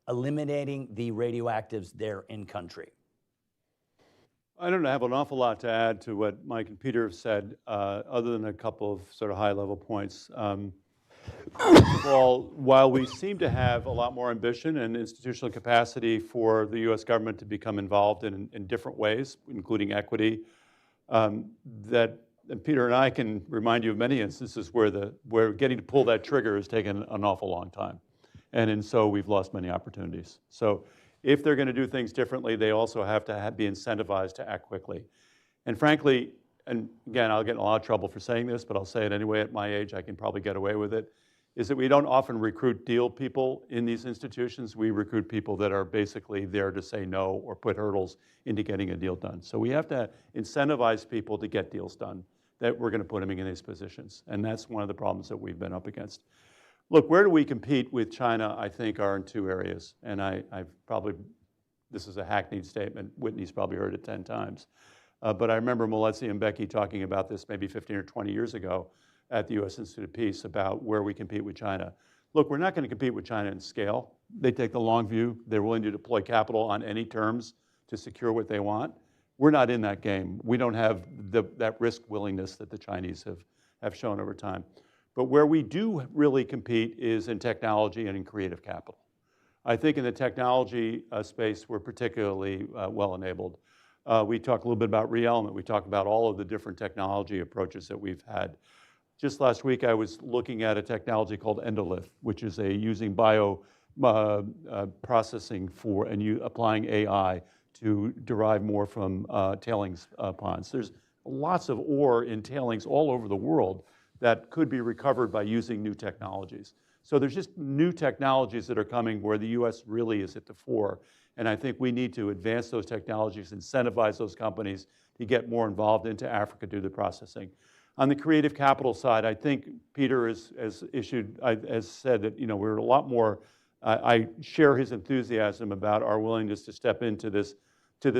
[SPEAKER 3] eliminating the radioactives there in country.
[SPEAKER 4] I don't have an awful lot to add to what Mike and Peter have said, other than a couple of sort of high-level points. First of all, while we seem to have a lot more ambition and institutional capacity for the U.S. government to become involved in different ways, including equity, and Peter and I can remind you of many instances where getting to pull that trigger has taken an awful long time. And so we've lost many opportunities. So if they're going to do things differently, they also have to be incentivized to act quickly. And frankly, and again, I'll get in a lot of trouble for saying this, but I'll say it anyway at my age, I can probably get away with it, is that we don't often recruit deal people in these institutions. We recruit people that are basically there to say no or put hurdles into getting a deal done. So we have to incentivize people to get deals done, that we're going to put them in these positions. And that's one of the problems that we've been up against. Look, where do we compete with China, I think, are in two areas. And I've probably, this is a hackneyed statement, Whitney's probably heard it 10 times. But I remember Molessi and Becky talking about this maybe 15 or 20 years ago at the U.S. Institute of Peace about where we compete with China. Look, we're not going to compete with China in scale. They take the long view. They're willing to deploy capital on any terms to secure what they want. We're not in that game. We don't have that risk willingness that the Chinese have shown over time. But where we do really compete is in technology and in creative capital. I think in the technology space, we're particularly well enabled. We talked a little bit about ReElement. We talked about all of the different technology approaches that we've had. Just last week, I was looking at a technology called endolith, which is using bio processing and applying AI to derive more from tailings ponds. There's lots of ore in tailings all over the world that could be recovered by using new technologies. So there's just new technologies that are coming where the U.S. really is at the fore. And I think we need to advance those technologies, incentivize those companies to get more involved into Africa to do the processing. On the creative capital side, I think Peter has said that we're a lot more, I share his enthusiasm about our willingness to step into this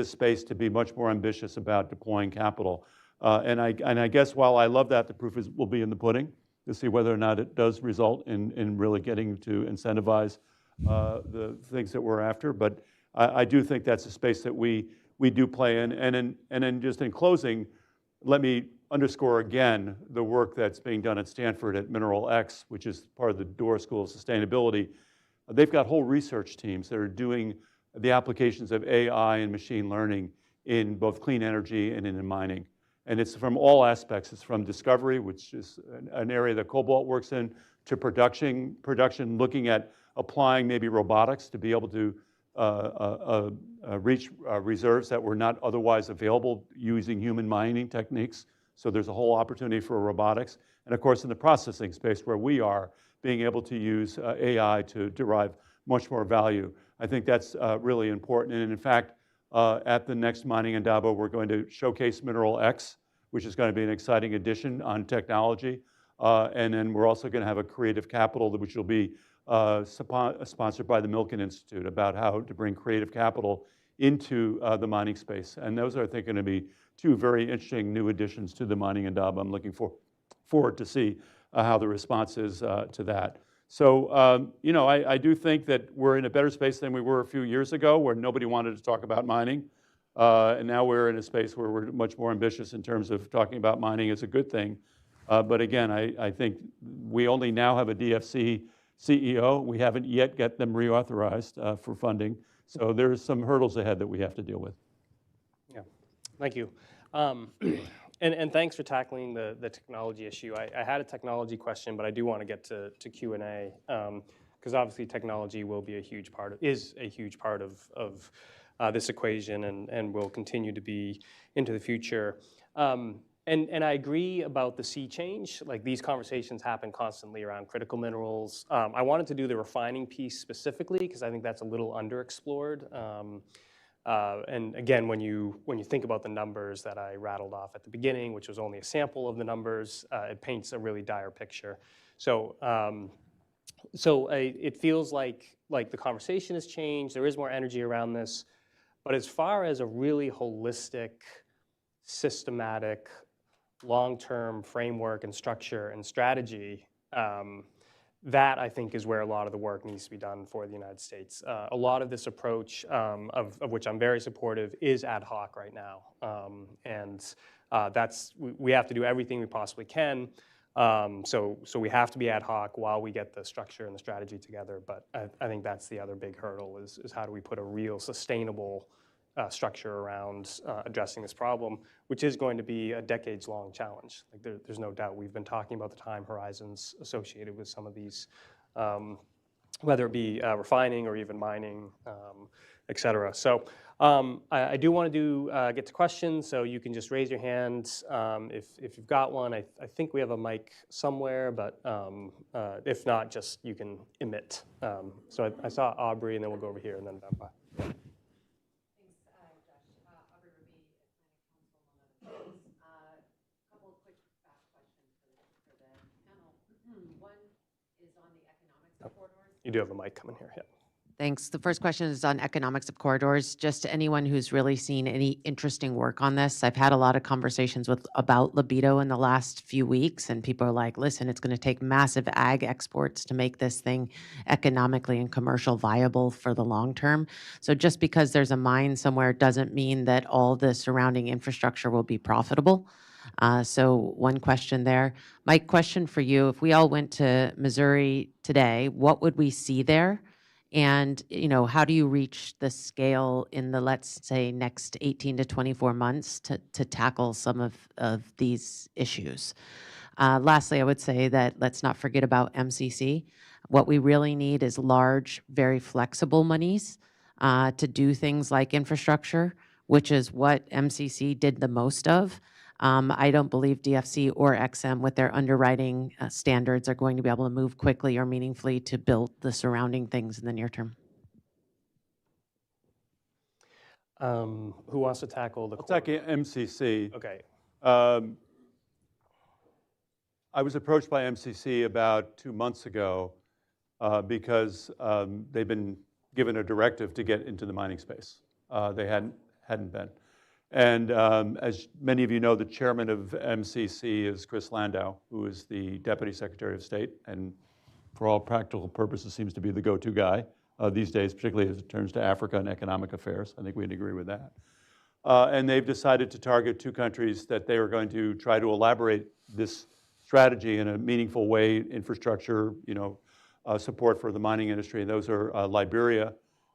[SPEAKER 4] space to be much more ambitious about deploying capital. And I guess while I love that, the proof will be in the pudding to see whether or not it does result in really getting to incentivize the things that we're after. But I do think that's a space that we do play in. And then just in closing, let me underscore again the work that's being done at Stanford at Mineral X, which is part of the Doerr School of Sustainability. They've got whole research teams that are doing the applications of AI and machine learning in both clean energy and in mining. And it's from all aspects. It's from discovery, which is an area that Cobalt works in, to production, looking at applying maybe robotics to be able to reach reserves that were not otherwise available using human mining techniques. So there's a whole opportunity for robotics. And of course, in the processing space where we are, being able to use AI to derive much more value. I think that's really important. And in fact, at the next mining in Dabo, we're going to showcase Mineral X, which is going to be an exciting addition on technology. And then we're also going to have a creative capital, which will be sponsored by the Milken Institute, about how to bring creative capital into the mining space. And those are, I think, going to be two very interesting new additions to the mining in Dabo. I'm looking forward to see how the response is to that. So, you know, I do think that we're in a better space than we were a few years ago, where nobody wanted to talk about mining. And now we're in a space where we're much more ambitious in terms of talking about mining as a good thing. But again, I think we only now have a DFC CEO. We haven't yet got them reauthorized for funding. So there's some hurdles ahead that we have to deal with.
[SPEAKER 1] Yeah, thank you. And thanks for tackling the technology issue. I had a technology question, but I do want to get to Q&A, because obviously technology will be a huge part of this equation, and will continue to be into the future. And I agree about the sea change. Like, these conversations happen constantly around critical minerals. I wanted to do the refining piece specifically because I think that's a little underexplored. And again, when you think about the numbers that I rattled off at the beginning, which was only a sample of the numbers, it paints a really dire picture. So, it feels like the conversation has changed. There is more energy around this, but as far as a really holistic, systematic, long-term framework and structure and strategy, that, I think, is where a lot of the work needs to be done for the United States. A lot of this approach, of which I'm very supportive, is ad hoc right now. We have to do everything we possibly can. So we have to be ad hoc while we get the structure and the strategy together. But I think that's the other big hurdle is how do we put a real sustainable structure around addressing this problem, which is going to be a decades-long challenge. Like, there's no doubt. We've been talking about the time horizons associated with some of these, whether it be refining or even mining, et cetera. So I do want to get to questions, so you can just raise your hand if you've got one. I think we have a mic somewhere, but if not, just you can emit. So I saw Aubrey, and then we'll go over here, and then Bemba. You do have a mic coming here, yeah.
[SPEAKER 5] Thanks. The first question is on economics of corridors. Just to anyone who's really seen any interesting work on this, I've had a lot of conversations about libido in the last few weeks, and people are like, listen, it's going to take massive ag exports to make this thing economically and commercial viable for the long term. So just because there's a mine somewhere doesn't mean that all the surrounding infrastructure will be profitable. So one question there. Mike, question for you. If we all went to Meservey today, what would we see there? And, you know, how do you reach the scale in the, let's say, next 18 to 24 months to tackle some of these issues? Lastly, I would say that let's not forget about MCC. What we really need is large, very flexible monies to do things like infrastructure, which is what MCC did the most of. I don't believe DFC or XM with their underwriting standards are going to be able to move quickly or meaningfully to build the surrounding things in the near term.
[SPEAKER 1] Who wants to tackle the
[SPEAKER 4] I'll tackle MCC.
[SPEAKER 1] Okay.
[SPEAKER 4] I was approached by MCC about 2 months ago because they've been given a directive to get into the mining space. They hadn't been. And as many of you know, the chairman of MCC is Chris Landau, who is the Deputy Secretary of State, and for all practical purposes seems to be the go-to guy these days, particularly as it turns to Africa and economic affairs. I think we'd agree with that. And they've decided to target 2 countries that they are going to try to elaborate this strategy in a meaningful way, infrastructure, you know, support for the mining industry. And those are Liberia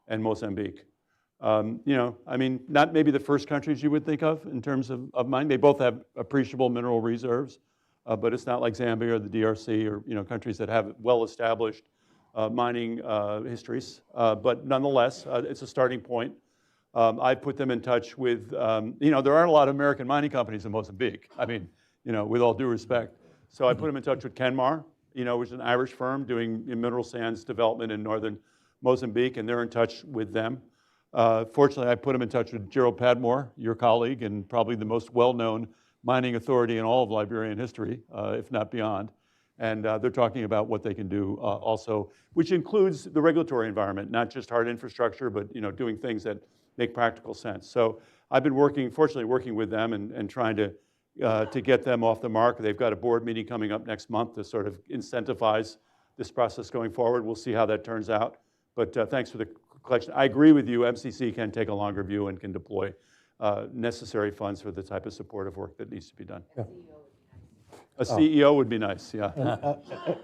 [SPEAKER 4] and Mozambique. You know, I mean, not maybe the first countries you would think of in terms of mining. They both have appreciable mineral reserves, but it's not like Zambia or the DRC or, you know, countries that have well-established mining histories. But nonetheless, it's a starting point. I put them in touch with, you know, there aren't a lot of American mining companies in Mozambique. I mean, you know, with all due respect. So I put them in touch with Kenmar, you know, which is an Irish firm doing mineral sands development in northern Mozambique, and they're in touch with them. Fortunately, I put him in touch with Gerald Padmore, your colleague, and probably the most well-known mining authority in all of Liberian history, if not beyond. And they're talking about what they can do also, which includes the regulatory environment, not just hard infrastructure, but, you know, doing things that make practical sense. So I've been fortunately working with them and trying to to get them off the mark. They've got a board meeting coming up next month to sort of incentivize this process going forward. We'll see how that turns out. But thanks for the collection. I agree with you. MCC can take a longer view and can deploy necessary funds for the type of supportive work that needs to be done.
[SPEAKER 2] Yeah.
[SPEAKER 4] A CEO would be nice, yeah.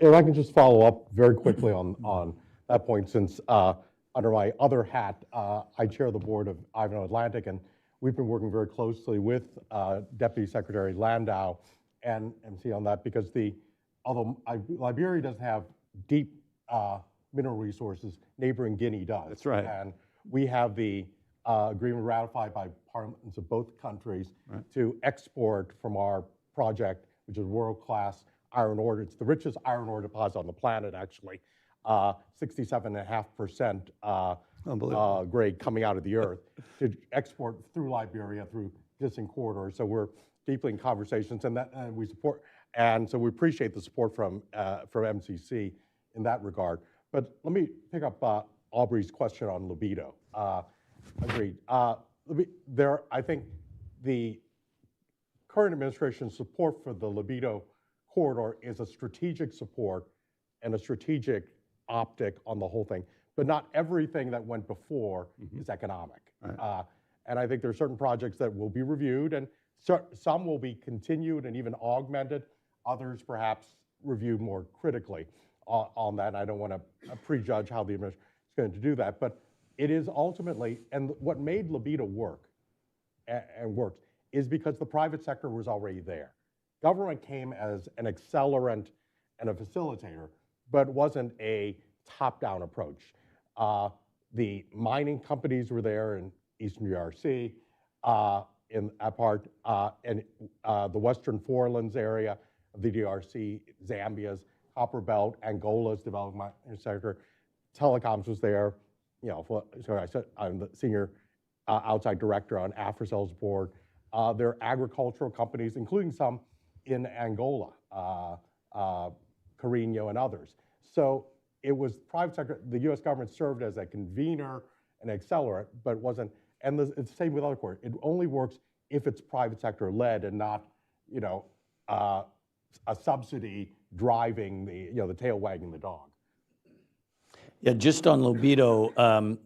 [SPEAKER 2] If I can just follow up very quickly on that point, since under my other hat, I chair the board of Ivanhoe Atlantic, and we've been working very closely with Deputy Secretary Landau and MC on that, because although Liberia doesn't have deep mineral resources, neighboring Guinea does.
[SPEAKER 4] That's right.
[SPEAKER 2] And we have the agreement ratified by parliaments of both countries to export from our project, which is world-class iron ore. It's the richest iron ore deposit on the planet, actually. 67.5% grade coming out of the earth, to export through Liberia through existing corridors. So we're deeply in conversations, and we support, and so we appreciate the support from MCC in that regard. But let me pick up Aubrey's question on libido. Agreed. I think the current administration's support for the libido corridor is a strategic support and a strategic optic on the whole thing. But not everything that went before is economic.
[SPEAKER 4] Right.
[SPEAKER 2] And I think there are certain projects that will be reviewed, and some will be continued and even augmented. Others perhaps reviewed more critically on that. I don't want to prejudge how the administration is going to do that, but it is ultimately, and what made libido work and works is because the private sector was already there. Government came as an accelerant and a facilitator, but wasn't a top-down approach. The mining companies were there in Eastern DRC, in that part, and the Western Forelands area of the DRC, Zambia's Copper Belt, Angola's development sector. Telecoms was there. You know, so I said I'm the senior outside director on Africel's board. There are agricultural companies, including some in Angola, Carino and others. So it was private sector. The U.S. government served as a convener and accelerant, but it wasn't. And it's the same with other corridors. It only works if it's private sector led and not, you know, a subsidy driving the tail wagging the dog.
[SPEAKER 3] Yeah, just on libido,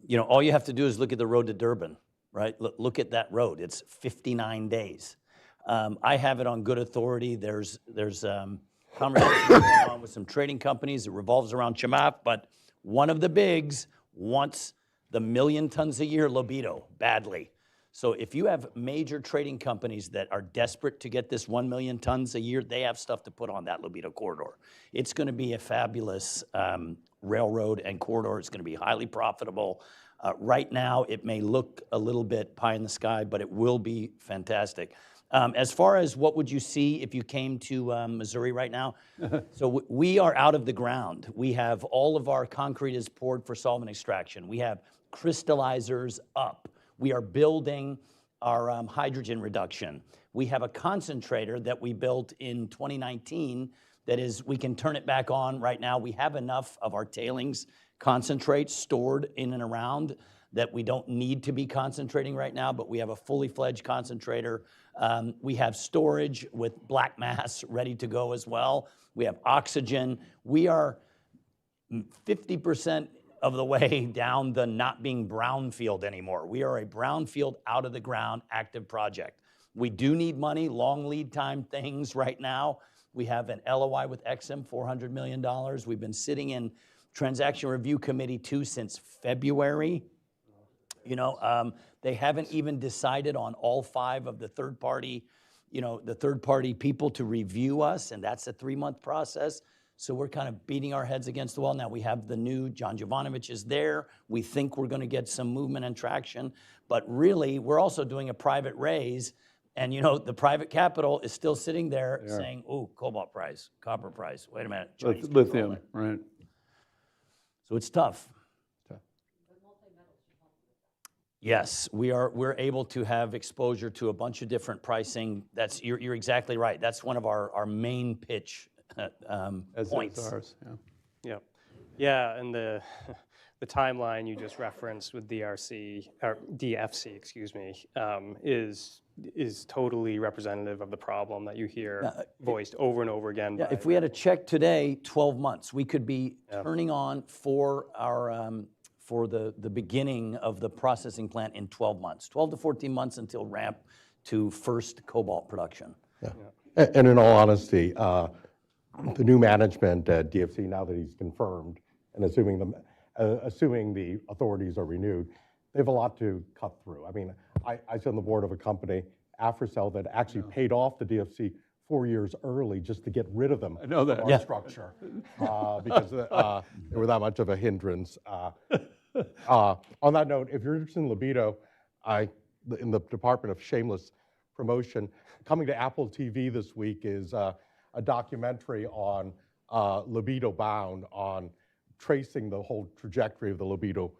[SPEAKER 3] you know, all you have to do is look at the road to Durban, right? Look at that road. It's 59 days. I have it on good authority. There's conversations going on with some trading companies. It revolves around Chamath, but one of the bigs wants the 1 million tons a year libido badly. So if you have major trading companies that are desperate to get this 1 million tons a year, they have stuff to put on that libido corridor. It's going to be a fabulous railroad and corridor. It's going to be highly profitable. Right now, it may look a little bit pie in the sky, but it will be fantastic. As far as what would you see if you came to Missouri right now? So we are out of the ground. We have all of our concrete is poured for solvent extraction. We have crystallizers up. We are building our hydrogen reduction. We have a concentrator that we built in 2019 that is, we can turn it back on right now. We have enough of our tailings concentrate stored in and around that we don't need to be concentrating right now, but we have a fully fledged concentrator. We have storage with black mass ready to go as well. We have oxygen. We are 50% of the way down the not being brownfield anymore. We are a brownfield out of the ground active project. We do need money, long lead time things right now. We have an LOI with Exim, $400 million. We've been sitting in Transaction Review Committee 2 since February. You know, they haven't even decided on all 5 of the third party, you know, the third party people to review us, and that's a 3-month process. So we're kind of beating our heads against the wall. Now we have the new John Jovanovich is there. We think we're going to get some movement and traction, but really we're also doing a private raise, and you know the private capital is still sitting there saying, "Oh, cobalt price, copper price. Wait a minute, Chinese
[SPEAKER 4] lithium, right?"
[SPEAKER 3] So it's tough. Yes, we're able to have exposure to a bunch of different pricing. You're exactly right. That's one of our main pitch points.
[SPEAKER 4] As ours, yeah.
[SPEAKER 1] Yeah, and the timeline you just referenced with DRC or DFC, excuse me, is is totally representative of the problem that you hear voiced over and over again.
[SPEAKER 3] Yeah,
[SPEAKER 1] by-
[SPEAKER 3] if we had a check today, 12 months, we could be turning on for our for the beginning of the processing plant in 12 months, 12 to 14 months until ramp to first cobalt production.
[SPEAKER 2] And in all honesty, the new management at DFC, now that he's confirmed, and assuming the authorities are renewed, they have a lot to cut through. I mean, I sit on the board of a company, Africell, that actually paid off the DFC 4 years early just to get rid of them.
[SPEAKER 4] I know that.
[SPEAKER 2] From our structure, because they were that much of a hindrance. On that note, if you're interested in libido, in the Department of Shameless Promotion, coming to Apple TV this week is a documentary on Libido Bound, on tracing the whole trajectory of the libido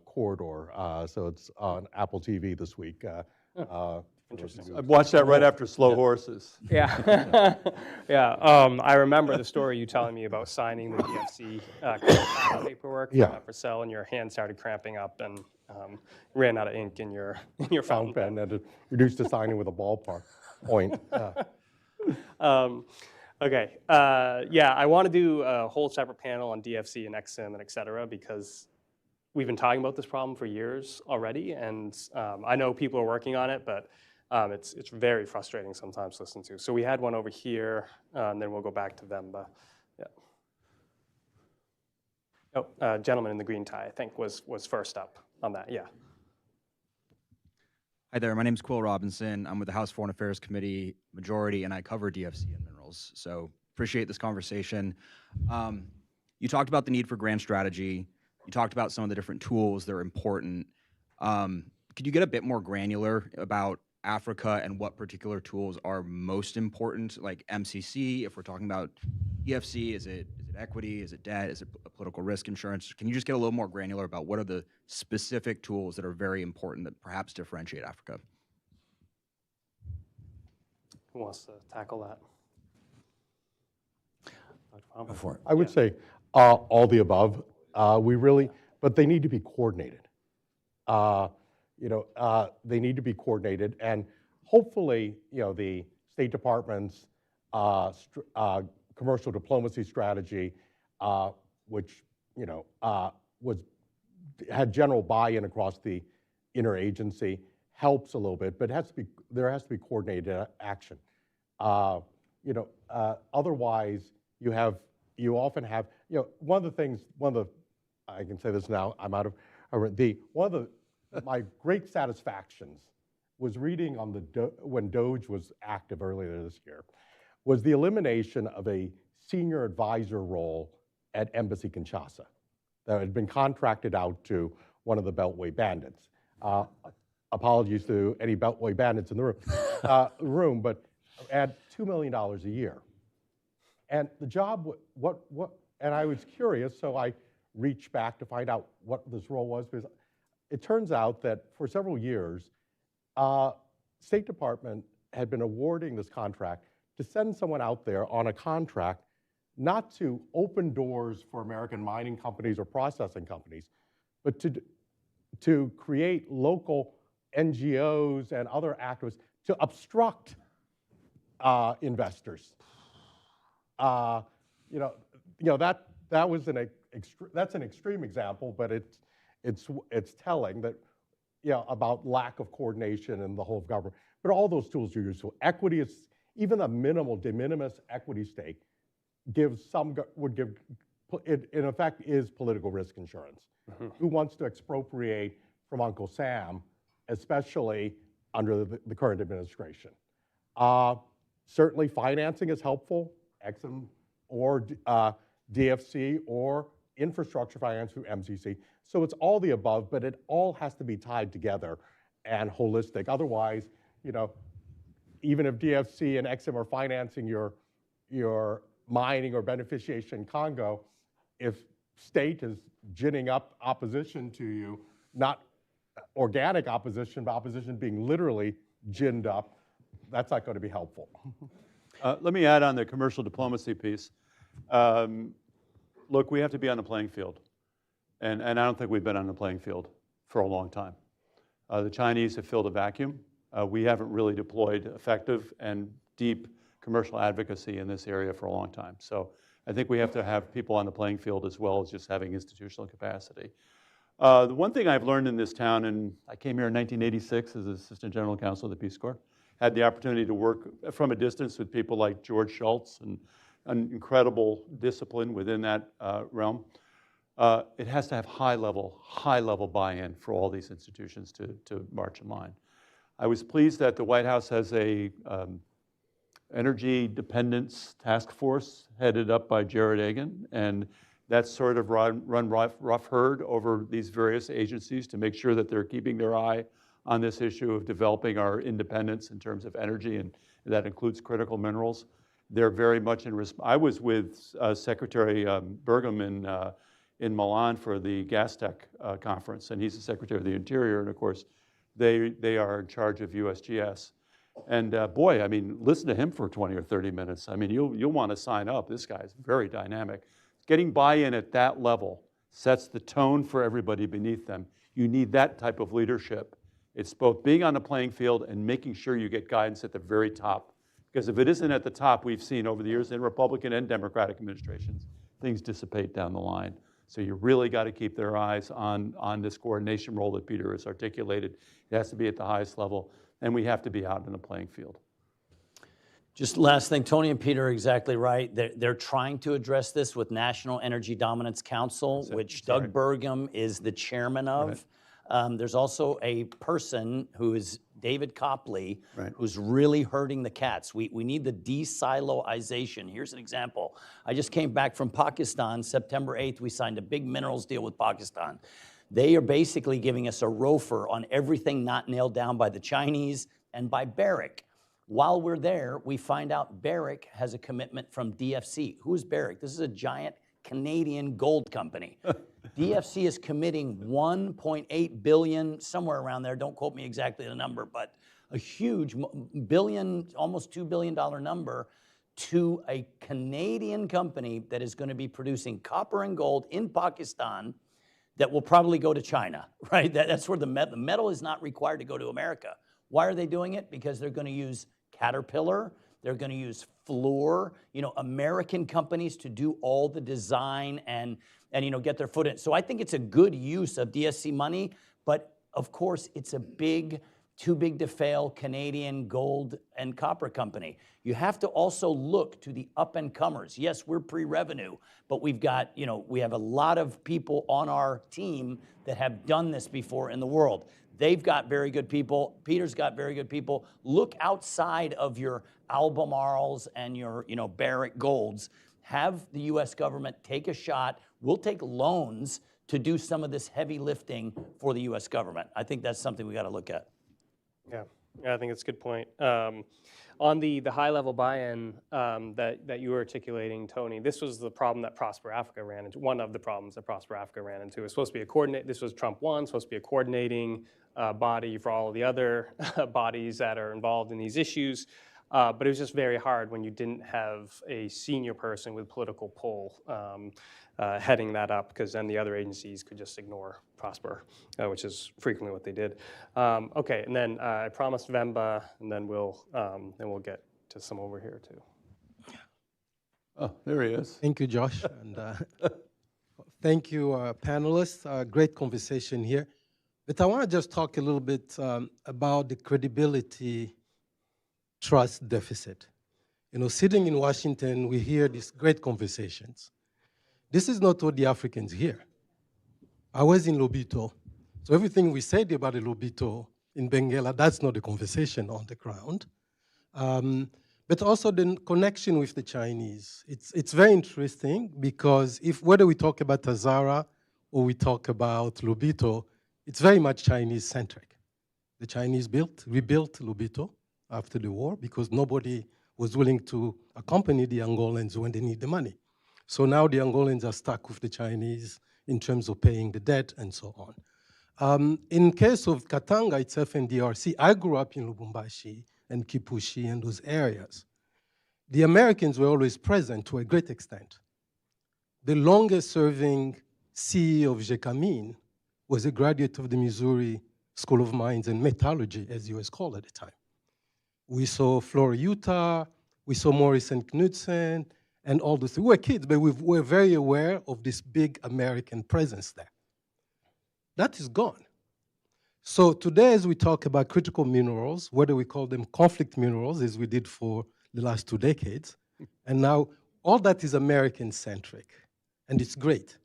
[SPEAKER 2] corridor. So it's on Apple TV this week.
[SPEAKER 1] Interesting.
[SPEAKER 4] I watched that right after Slow Horses.
[SPEAKER 1] Yeah, yeah. I remember the story you telling me about signing the DFC paperwork for sale, and your hand started cramping up and ran out of ink in your fountain pen.
[SPEAKER 2] And reduced to signing with a ballpark point.
[SPEAKER 1] Okay, yeah, I want to do a whole separate panel on DFC and XIM and et cetera, because we've been talking about this problem for years already, and I know people are working on it, but it's very frustrating sometimes to listen to. So we had one over here, and then we'll go back to Vemba. Yeah. Oh, gentleman in the green tie, I think, was first up on that. Yeah.
[SPEAKER 6] Hi there, my name's Quill Robinson. I'm with the House Foreign Affairs Committee Majority, and I cover DFC and minerals. So appreciate this conversation. You talked about the need for grand strategy. You talked about some of the different tools that are important. Could you get a bit more granular about Africa and what particular tools are most important, like MCC, if we're talking about EFC, is it equity, is it debt, is it political risk insurance? Can you just get a little more granular about what are the specific tools that are very important that perhaps differentiate Africa?
[SPEAKER 1] Who wants to tackle that?
[SPEAKER 3] Before.
[SPEAKER 2] I would say all the above. But they need to be coordinated. They need to be coordinated, and hopefully, the State Department's commercial diplomacy strategy, which had general buy-in across the interagency, helps a little bit, but there has to be coordinated action. Otherwise, you often have I can say this now. I'm out of one of my great satisfactions was reading on when Doge was active earlier this year, was the elimination of a senior advisor role at Embassy Kinshasa that had been contracted out to one of the Beltway bandits. Apologies to any Beltway bandits in the room, but at $2 million a year. And the job, and I was curious, so I reached back to find out what this role was, because it turns out that for several years, State Department had been awarding this contract to send someone out there on a contract not to open doors for American mining companies or processing companies, but to create local NGOs and other activists to obstruct investors. That was that's an extreme example, but it's telling that about lack of coordination in the whole of government. But all those tools are useful. Equity is even a minimal de minimis equity stake in effect is political risk insurance. Mm-hmm. Who wants to expropriate from Uncle Sam, especially under the current administration? Certainly financing is helpful, EXIM or DFC or infrastructure finance through MCC. So it's all the above, but it all has to be tied together and holistic. Otherwise, even if DFC and EXIM are financing your mining or beneficiation in Congo, if state is ginning up opposition to you, not organic opposition, but opposition being literally ginned up, that's not going to be helpful.
[SPEAKER 4] Let me add on the commercial diplomacy piece. Look, we have to be on the playing field. And I don't think we've been on the playing field for a long time. The Chinese have filled a vacuum We haven't really deployed effective and deep commercial advocacy in this area for a long time. So I think we have to have people on the playing field as well as just having institutional capacity. The one thing I've learned in this town, and I came here in 1986 as Assistant General Counsel of the Peace Corps, had the opportunity to work from a distance with people like George Shultz and an incredible discipline within that realm. It has to have high level buy-in for all these institutions to march in line. I was pleased that the White House has a energy dependence task force headed up by Jared Agan, and that's sort of run rough herd over these various agencies to make sure that they're keeping their eye on this issue of developing our independence in terms of energy, and that includes critical minerals. They're very much in risk. I was with Secretary Burgum in Milan for the GasTech conference, and he's the Secretary of the Interior, and of course, they are in charge of USGS. And boy, I mean, listen to him for 20 or 30 minutes. I mean, you'll want to sign up. This guy's very dynamic. Getting buy-in at that level sets the tone for everybody beneath them. You need that type of leadership. It's both being on the playing field and making sure you get guidance at the very top. Because if it isn't at the top, we've seen over the years in Republican and Democratic administrations, things dissipate down the line. So you really got to keep their eyes on this coordination role that Peter has articulated. It has to be at the highest level, and we have to be out in the playing field.
[SPEAKER 3] Just last thing, Tony and Peter are exactly right. They're trying to address this with National Energy Dominance Council, which Doug Burgum is the chairman of. Right. There's also a person who is David Copley, right, who's really hurting the cats. We need the de-siloization. Here's an example. I just came back from Pakistan. September 8th, we signed a big minerals deal with Pakistan. They are basically giving us a ROFR on everything not nailed down by the Chinese and by Barrick. While we're there, we find out Barrick has a commitment from DFC. Who is Barrick? This is a giant Canadian gold company. DFC is committing $1.8 billion, somewhere around there, don't quote me exactly the number, but a huge billion, almost $2 billion number to a Canadian company that is going to be producing copper and gold in Pakistan that will probably go to China, right? That's where the metal is not required to go to America. Why are they doing it? Because they're going to use Caterpillar, they're going to use Fluor, American companies to do all the design and get their foot in. So I think it's a good use of DSC money, but of course it's a too big to fail Canadian gold and copper company. You have to also look to the up and comers. Yes, we're pre-revenue, but we've got, we have a lot of people on our team that have done this before in the world. They've got very good people. Peter's got very good people. Look outside of your Albemarle's and your, Barrick Golds. Have the U.S. government take a shot. We'll take loans to do some of this heavy lifting for the U.S. government. I think that's something we got to look at.
[SPEAKER 1] Yeah, I think it's a good point. On the high-level buy-in that you were articulating, Tony, this was the problem that Prosper Africa ran into. One of the problems that Prosper Africa ran into. It was supposed to be this was Trump 1, supposed to be a coordinating body for all of the other bodies that are involved in these issues. But it was just very hard when you didn't have a senior person with political pull heading that up, because then the other agencies could just ignore Prosper, which is frequently what they did. Okay, and then I promised Vemba, and then we'll get to some over here too.
[SPEAKER 4] Oh, there he is.
[SPEAKER 7] Thank you, Josh, and thank you, panelists. Great conversation here. But I want to just talk a little bit about the credibility trust deficit. Sitting in Washington, we hear these great conversations. This is not what the Africans hear. I was in Lobito, so everything we said about the Lobito in Benguela, that's not the conversation on the ground. But also the connection with the Chinese. It's very interesting because whether we talk about Tazara or we talk about Lobito, it's very much Chinese-centric. The Chinese rebuilt Lobito after the war because nobody was willing to accompany the Angolans when they need the money. So now the Angolans are stuck with the Chinese in terms of paying the debt and so on. In case of Katanga itself and DRC, I grew up in Lubumbashi and Kipushi and those areas. The Americans were always present to a great extent. The longest serving CEO of Gécamine was a graduate of the Missouri School of Mines and Metallurgy, as it was called at the time. We saw Flora, Utah, we saw Morris and Knudsen, and all those. We were kids, but we were very aware of this big American presence there. That is gone. So today, as we talk about critical minerals, whether we call them conflict minerals, as we did for the last 2 decades, and now all that is American-centric, and it's great.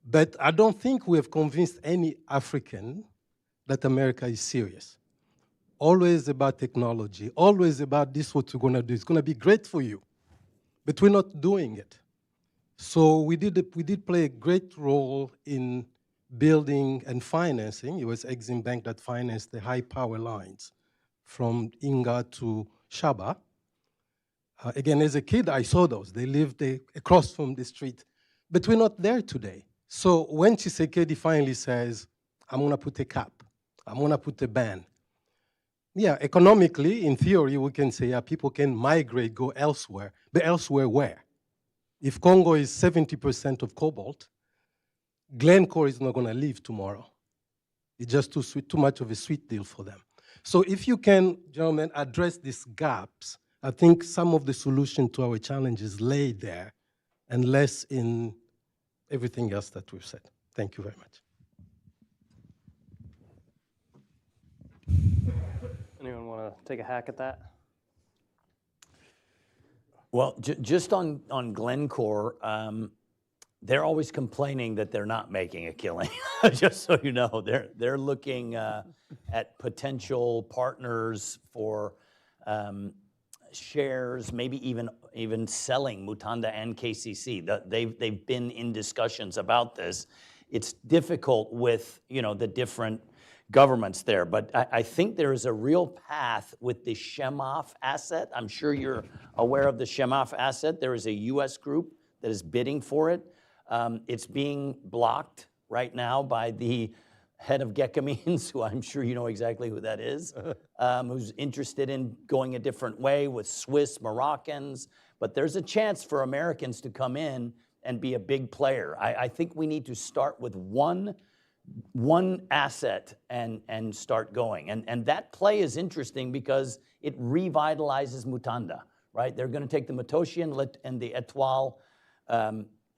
[SPEAKER 7] But I don't think we have convinced any African that America is serious. Always about technology, always about this, what we're going to do. It's going to be great for you. But we're not doing it. So we did play a great role in building and financing. It was Exim Bank that financed the high power lines from Inga to Shaba. Again, as a kid, I saw those. They lived across from the street. But we're not there today. So when Tshisekedi finally says, I'm going to put a cap, I'm going to put a ban, yeah, economically, in theory, we can say, yeah, people can migrate, go elsewhere. But elsewhere where? If Congo is 70% of cobalt, Glencore is not going to leave tomorrow. It's just too sweet, too much of a sweet deal for them. So if you can, gentlemen, address these gaps, I think some of the solution to our challenges lay there and less in everything else that we've said. Thank you very much.
[SPEAKER 1] Anyone want to take a hack at that?
[SPEAKER 3] Well, just on Glencore, they're always complaining that they're not making a killing. Just so you know, they're looking at potential partners for shares, maybe even selling Mutanda and KCC. They've been in discussions about this. It's difficult with the different governments there, but I think there is a real path with the Shemaf asset. I'm sure you're aware of the Shemaf asset. There is a U.S. group that is bidding for it. It's being blocked right now by the head of Gécamines, who I'm sure you know exactly who that is, who's interested in going a different way with Swiss, Moroccans. But there's a chance for Americans to come in and be a big player. I think we need to start with one asset and start going. And that play is interesting because it revitalizes Mutanda, right? They're going to take the Matoshi and the Etoile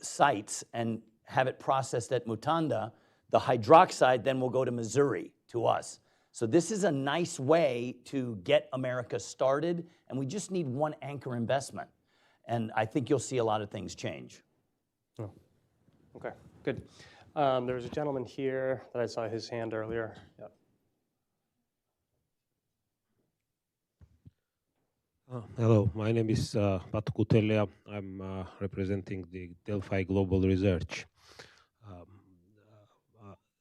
[SPEAKER 3] sites and have it processed at Mutanda. The hydroxide then will go to Meservey, to us. So this is a nice way to get America started, and we just need one anchor investment. And I think you'll see a lot of things change.
[SPEAKER 1] Oh. Okay, good. There was a gentleman here that I saw his hand earlier. Yep.
[SPEAKER 8] Hello, my name is Batu Kutelia. I'm representing the Delphi Global Research.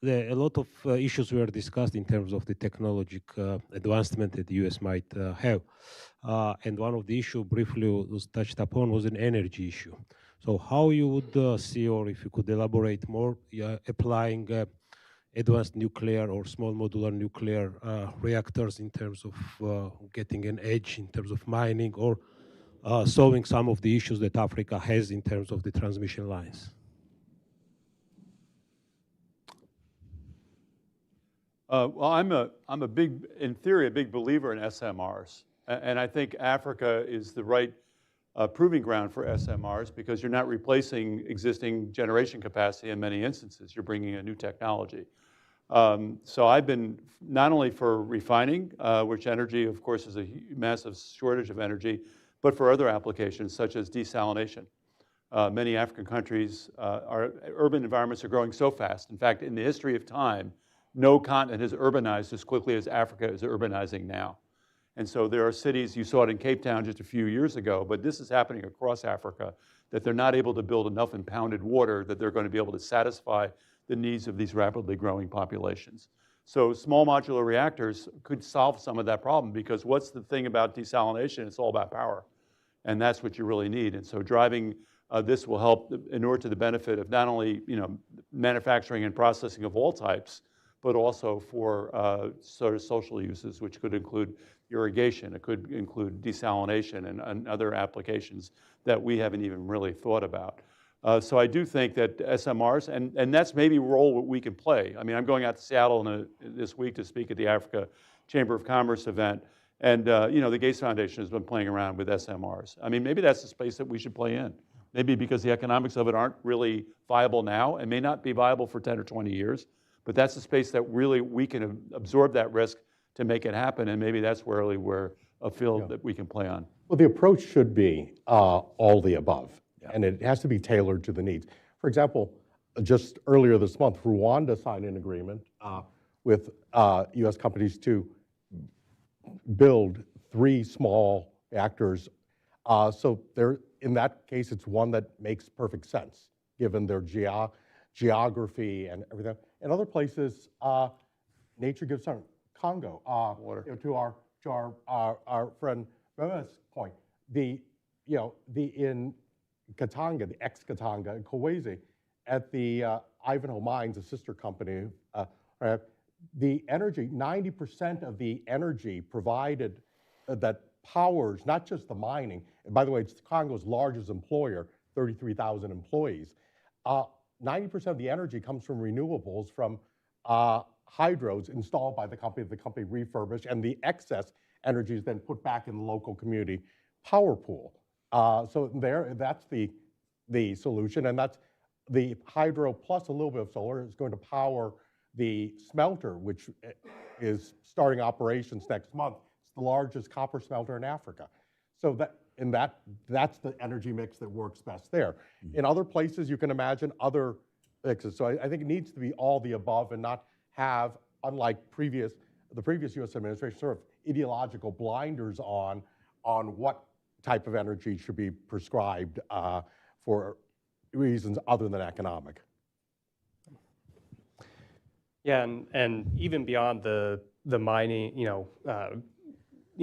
[SPEAKER 8] A lot of issues were discussed in terms of the technological advancement that the US might have. And one of the issues briefly was touched upon was an energy issue. So how you would see, or if you could elaborate more, applying advanced nuclear or small modular nuclear reactors in terms of getting an edge in terms of mining or solving some of the issues that Africa has in terms of the transmission lines?
[SPEAKER 4] Well, I'm a big, in theory, a big believer in SMRs. And I think Africa is the right proving ground for SMRs because you're not replacing existing generation capacity in many instances. You're bringing a new technology. So I've been not only for refining, which energy, of course, is a massive shortage of energy, but for other applications such as desalination. Many African countries, our urban environments are growing so fast. In fact, in the history of time, no continent has urbanized as quickly as Africa is urbanizing now. And so there are cities, you saw it in Cape Town just a few years ago, but this is happening across Africa, that they're not able to build enough impounded water that they're going to be able to satisfy the needs of these rapidly growing populations. So small modular reactors could solve some of that problem because what's the thing about desalination? It's all about power. And that's what you really need. And so driving this will help in order to the benefit of not only manufacturing and processing of all types, but also for sort of social uses, which could include irrigation, it could include desalination and other applications that we haven't even really thought about. So I do think that SMRs, and that's maybe a role we can play. I mean, I'm going out to Seattle this week to speak at the Africa Chamber of Commerce event, and the Gates Foundation has been playing around with SMRs. I mean, maybe that's the space that we should play in. Maybe because the economics of it aren't really viable now and may not be viable for 10 or 20 years, but that's the space that really we can absorb that risk to make it happen, and maybe that's really where a field that we can play on.
[SPEAKER 2] Well, the approach should be all the above, and it has to be tailored to the needs. For example, just earlier this month, Rwanda signed an agreement with U.S. companies to build 3 small reactors. So in that case, it's one that makes perfect sense, given their geography and everything. In other places, nature gives some. Congo, to our friend Beva's point, in Katanga, the ex-Katanga, Kolwezi, at the Ivanhoe Mines, a sister company, the energy, 90% of the energy provided that powers not just the mining, and by the way, it's Congo's largest employer, 33,000 employees. 90% of the energy comes from renewables, from hydros installed by the company refurbished, and the excess energy is then put back in the local community power pool. So that's the solution, and that's the hydro plus a little bit of solar is going to power the smelter, which is starting operations next month. It's the largest copper smelter in Africa. So that's the energy mix that works best there. In other places, you can imagine other mixes. So I think it needs to be all the above and not have, unlike the previous U.S. administration, sort of ideological blinders on what type of energy should be prescribed for reasons other than economic.
[SPEAKER 1] Yeah, and even beyond the mining,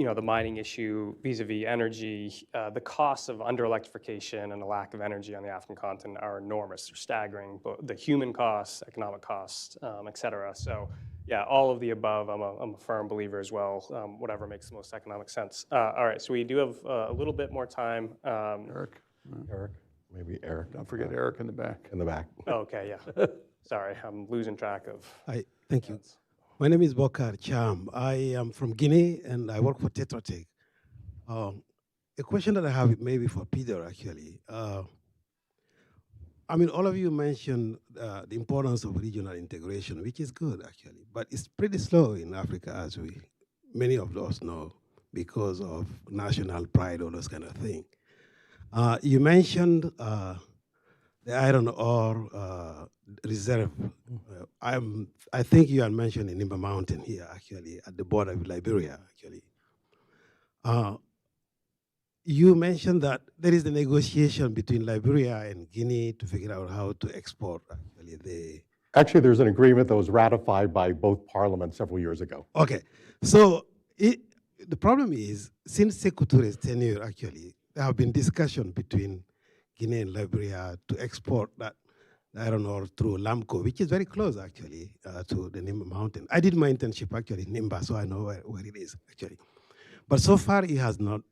[SPEAKER 1] the mining issue vis-a-vis energy, the costs of under-electrification and the lack of energy on the African continent are enormous. They're staggering, but the human costs, economic costs, et cetera. So yeah, all of the above, I'm a firm believer as well, whatever makes the most economic sense. All right, so we do have a little bit more time.
[SPEAKER 2] Maybe Eric.
[SPEAKER 4] Don't forget Eric in the back.
[SPEAKER 2] In the back.
[SPEAKER 1] Okay, yeah. Sorry, I'm losing track of.
[SPEAKER 9] Hi, thank you. My name is Bokar Cham. I am from Guinea and I work for Tetra Tech. A question that I have maybe for Peter, actually. I mean, all of you mentioned the importance of regional integration, which is good, actually, but it's pretty slow in Africa, as many of us know, because of national pride, all those kind of things. You mentioned the iron ore reserve. I think you had mentioned in Nimba Mountain here, actually, at the border with Liberia, actually. You mentioned that there is a negotiation between Liberia and Guinea to figure out how to export, actually,
[SPEAKER 2] Actually, there's an agreement that was ratified by both parliaments several years ago.
[SPEAKER 9] Okay, so the problem is, since Sekou Touré's tenure, actually, there have been discussion between Guinea and Liberia to export that iron ore through Lamco, which is very close, actually, to the Nimba Mountain. I did my internship, actually, in Nimba, so I know where it is, actually. But so far, it has not,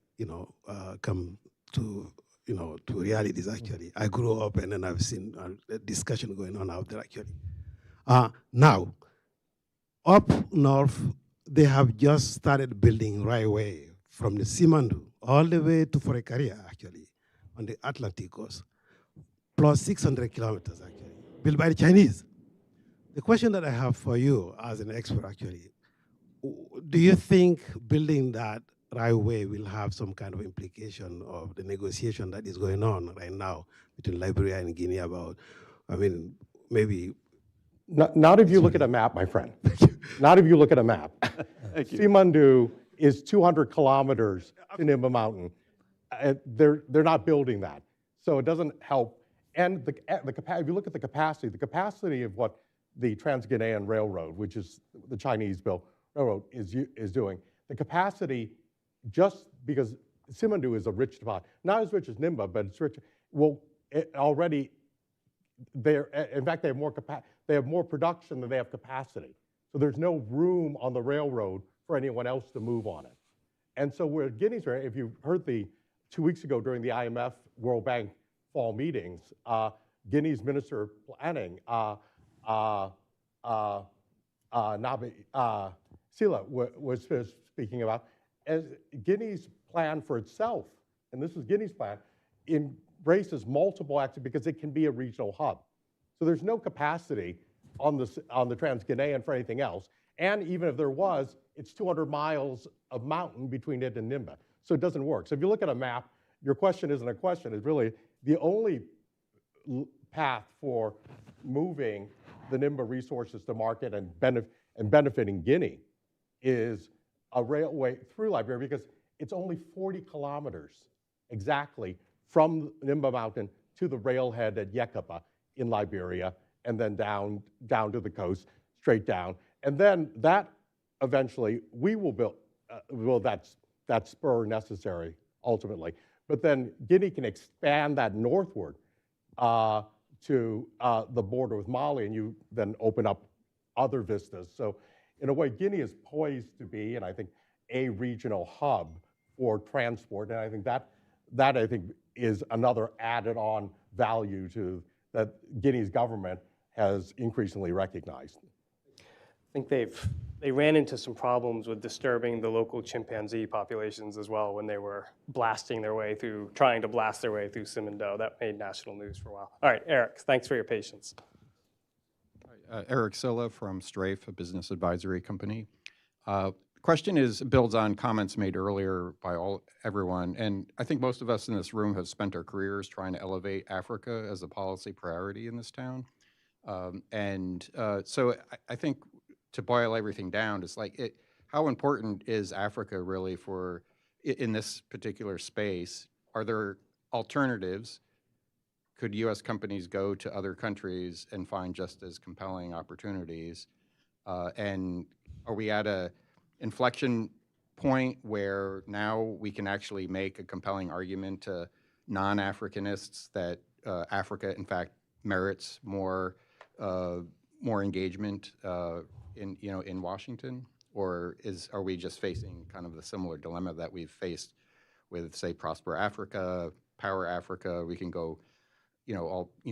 [SPEAKER 9] come to, to realities, actually. I grew up, and then I've seen a discussion going on out there, actually. Now, up north, they have just started building right away from the Simandu all the way to Forekaria, actually, on the Atlantic coast, plus 600 kilometers, actually, built by the Chinese. The question that I have for you as an expert, actually, do you think building that right away will have some kind of implication of the negotiation that is going on right now between Liberia and Guinea about, maybe...
[SPEAKER 2] Not if you look at a map, my friend. Not if you look at a map. Simandu is 200 kilometers to Nimba Mountain. They're not building that. So it doesn't help. And if you look at the capacity of what the Trans-Guinean Railroad, which is the Chinese-built railroad, is doing, the capacity, just because Simandu is a rich deposit, not as rich as Nimba, but it's rich. Well, already, in fact, they have more production than they have capacity. So there's no room on the railroad for anyone else to move on it. And so where Guinea's, if you heard 2 weeks ago during the IMF World Bank fall meetings. Guinea's Minister of Planning, Nabi Sila, was speaking about, as Guinea's plan for itself, and this is Guinea's plan, embraces multiple actors because it can be a regional hub. So there's no capacity on the Trans-Guinean for anything else. And even if there was, it's 200 miles of mountain between it and Nimba. So it doesn't work. So if you look at a map, your question isn't a question. It's really the only path for moving the Nimba resources to market and benefiting Guinea is a railway through Liberia, because it's only 40 kilometers exactly from Nimba Mountain to the railhead at Yekapa in Liberia, and then down to the coast, straight down. And then that eventually we will build, that spur necessary ultimately. But then Guinea can expand that northward to the border with Mali, and you then open up other vistas. So in a way, Guinea is poised to be, and I think, a regional hub for transport. And I think that I think is another added on value to that Guinea's government has increasingly recognized.
[SPEAKER 1] I think they ran into some problems with disturbing the local chimpanzee populations as well when they were trying to blast their way through Simandou. That made national news for a while. All right, Eric, thanks for your patience.
[SPEAKER 10] Eric Silla from Strafe, a business advisory company. Question builds on comments made earlier by everyone, and I think most of us in this room have spent our careers trying to elevate Africa as a policy priority in this town. So I think to boil everything down, it's like, how important is Africa really in this particular space? Are there alternatives? Could U.S. companies go to other countries and find just as compelling opportunities? And are we at a inflection point where now we can actually make a compelling argument to non-Africanists that Africa, in fact, merits more engagement in Washington? Or are we just facing kind of the similar dilemma that we've faced with, say, Prosper Africa, Power Africa? We can go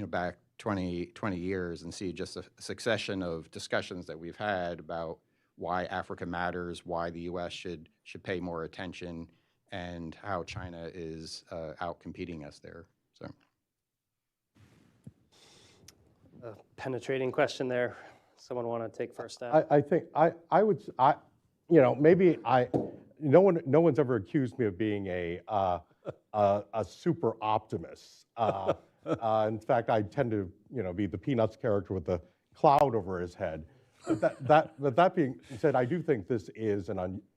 [SPEAKER 10] back 20 years and see just a succession of discussions that we've had about why Africa matters, why the U.S. should pay more attention, and how China is out competing us there. So,
[SPEAKER 1] a penetrating question there. Someone want to take first stab?
[SPEAKER 2] I think no one's ever accused me of being a super optimist. In fact, I tend to be the Peanuts character with the cloud over his head. But that being said, I do think this is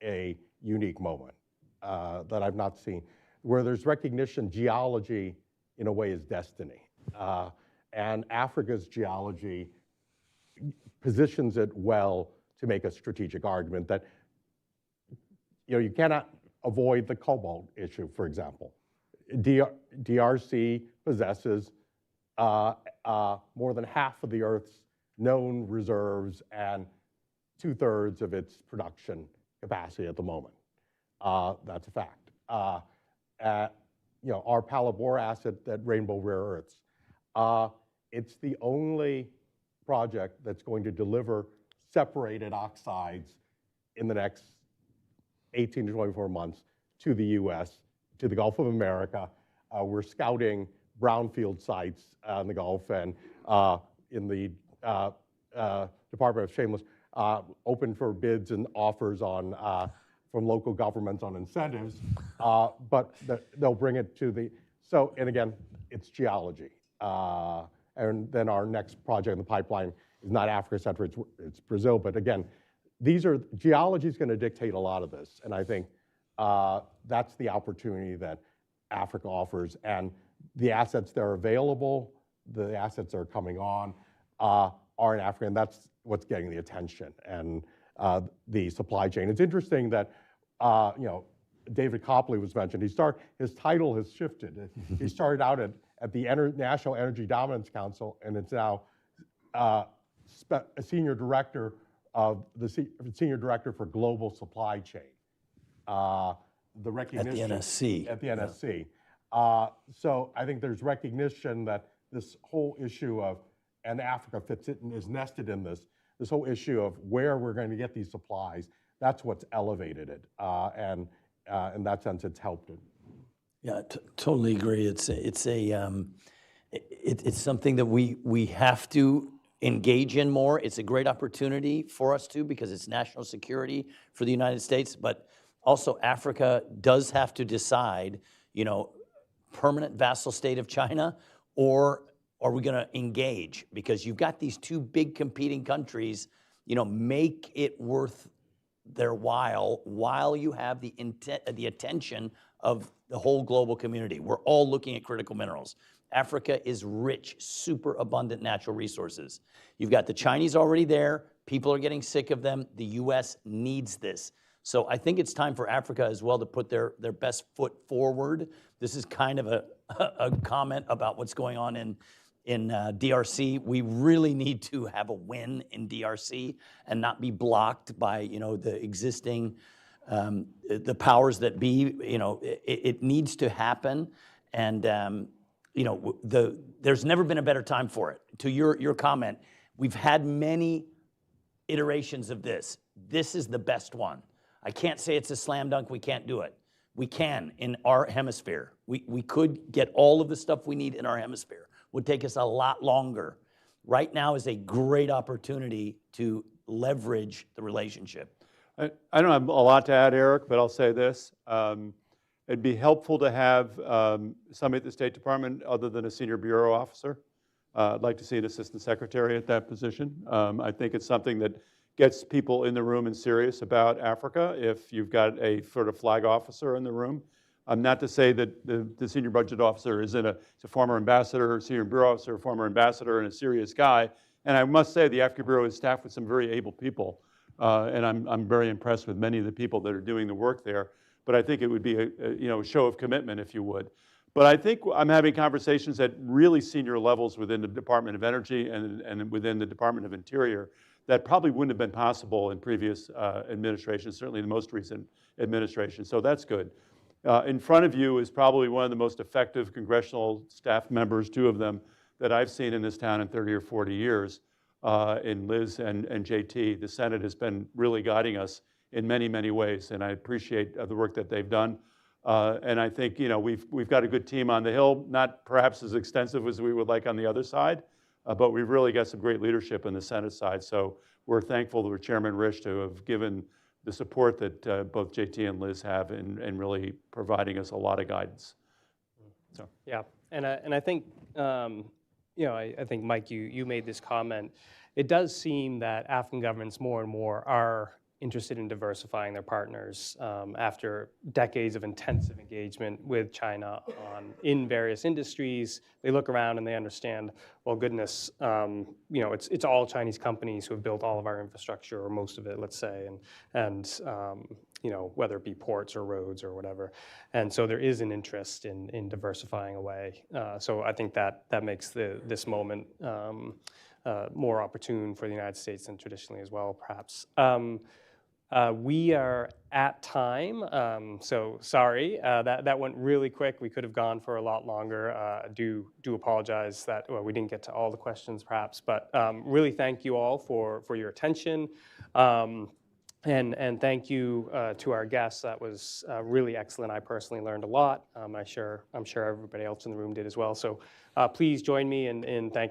[SPEAKER 2] a unique moment that I've not seen, where there's recognition geology in a way is destiny. And Africa's geology positions it well to make a strategic argument that you cannot avoid the cobalt issue, for example. DRC possesses more than half of the Earth's known reserves and 2/3 of its production capacity at the moment. That's a fact. Our Palabora asset at Rainbow Rare Earths, it's the only project that's going to deliver separated oxides in the next 18 to 24 months to the U.S., to the Gulf of America. We're scouting brownfield sites in the Gulf, and in the Department of Shameless, open for bids and offers from local governments on incentives, but they'll bring it to and again, it's geology. And then our next project in the pipeline is not Africa-centric, it's Brazil, but again, geology is going to dictate a lot of this, and I think that's the opportunity that Africa offers, and the assets that are available, the assets that are coming on, are in Africa, and that's what's getting the attention and the supply chain. It's interesting that David Copley was mentioned. His title has shifted. He started out at the National Energy Dominance Council, and it's now a senior director for global supply chain. The recognition
[SPEAKER 3] at the NSC.
[SPEAKER 2] At the NSC. So I think there's recognition that this whole issue of, and Africa fits it and is nested in this whole issue of where we're going to get these supplies, that's what's elevated it. And in that sense, it's helped it.
[SPEAKER 3] Yeah, totally agree. It's something that we have to engage in more. It's a great opportunity for us to, because it's national security for the United States, but also Africa does have to decide, permanent vassal state of China, or are we going to engage? Because you've got these two big competing countries, make it worth their while you have the attention of the whole global community. We're all looking at critical minerals. Africa is rich, super abundant natural resources. You've got the Chinese already there. People are getting sick of them. The US needs this. So I think it's time for Africa as well to put their best foot forward. This is kind of a comment about what's going on in DRC. We really need to have a win in DRC and not be blocked by the existing the powers that be. It needs to happen, and there's never been a better time for it. To your comment, we've had many iterations of this. This is the best one. I can't say it's a slam dunk. We can't do it. We can in our hemisphere. We could get all of the stuff we need in our hemisphere. Would take us a lot longer. Right now is a great opportunity to leverage the relationship.
[SPEAKER 4] I don't have a lot to add, Eric, but I'll say this. It'd be helpful to have somebody at the State Department other than a senior bureau officer. I'd like to see an assistant secretary at that position. I think it's something that gets people in the room and serious about Africa if you've got a sort of flag officer in the room. Not to say that the senior budget officer is a former ambassador, senior bureau officer, former ambassador, and a serious guy. And I must say the Africa Bureau is staffed with some very able people. And I'm very impressed with many of the people that are doing the work there. But I think it would be a show of commitment, if you would. But I think I'm having conversations at really senior levels within the Department of Energy and within the Department of Interior that probably wouldn't have been possible in previous administrations, certainly the most recent administration. So that's good. In front of you is probably one of the most effective congressional staff members, two of them, that I've seen in this town in 30 or 40 years, in Liz and JT. The Senate has been really guiding us in many, many ways, and I appreciate the work that they've done. And I think we've got a good team on the Hill, not perhaps as extensive as we would like on the other side, but we've really got some great leadership in the Senate side. So we're thankful to Chairman Risch to have given the support that both JT and Liz have in really providing us a lot of guidance. So.
[SPEAKER 1] Yeah, and I think I think Mike, you made this comment. It does seem that African governments more and more are interested in diversifying their partners after decades of intensive engagement with China in various industries. They look around and they understand, well, goodness, it's all Chinese companies who have built all of our infrastructure, or most of it, let's say, and whether it be ports or roads or whatever. And so there is an interest in diversifying away. So I think that makes this moment more opportune for the United States than traditionally as well, perhaps. We are at time, so sorry. That went really quick. We could have gone for a lot longer. Do apologize that we didn't get to all the questions, perhaps, but really thank you all for your attention. And thank you to our guests. That was really excellent. I personally learned a lot. I'm sure everybody else in the room did as well. So please join me in thanking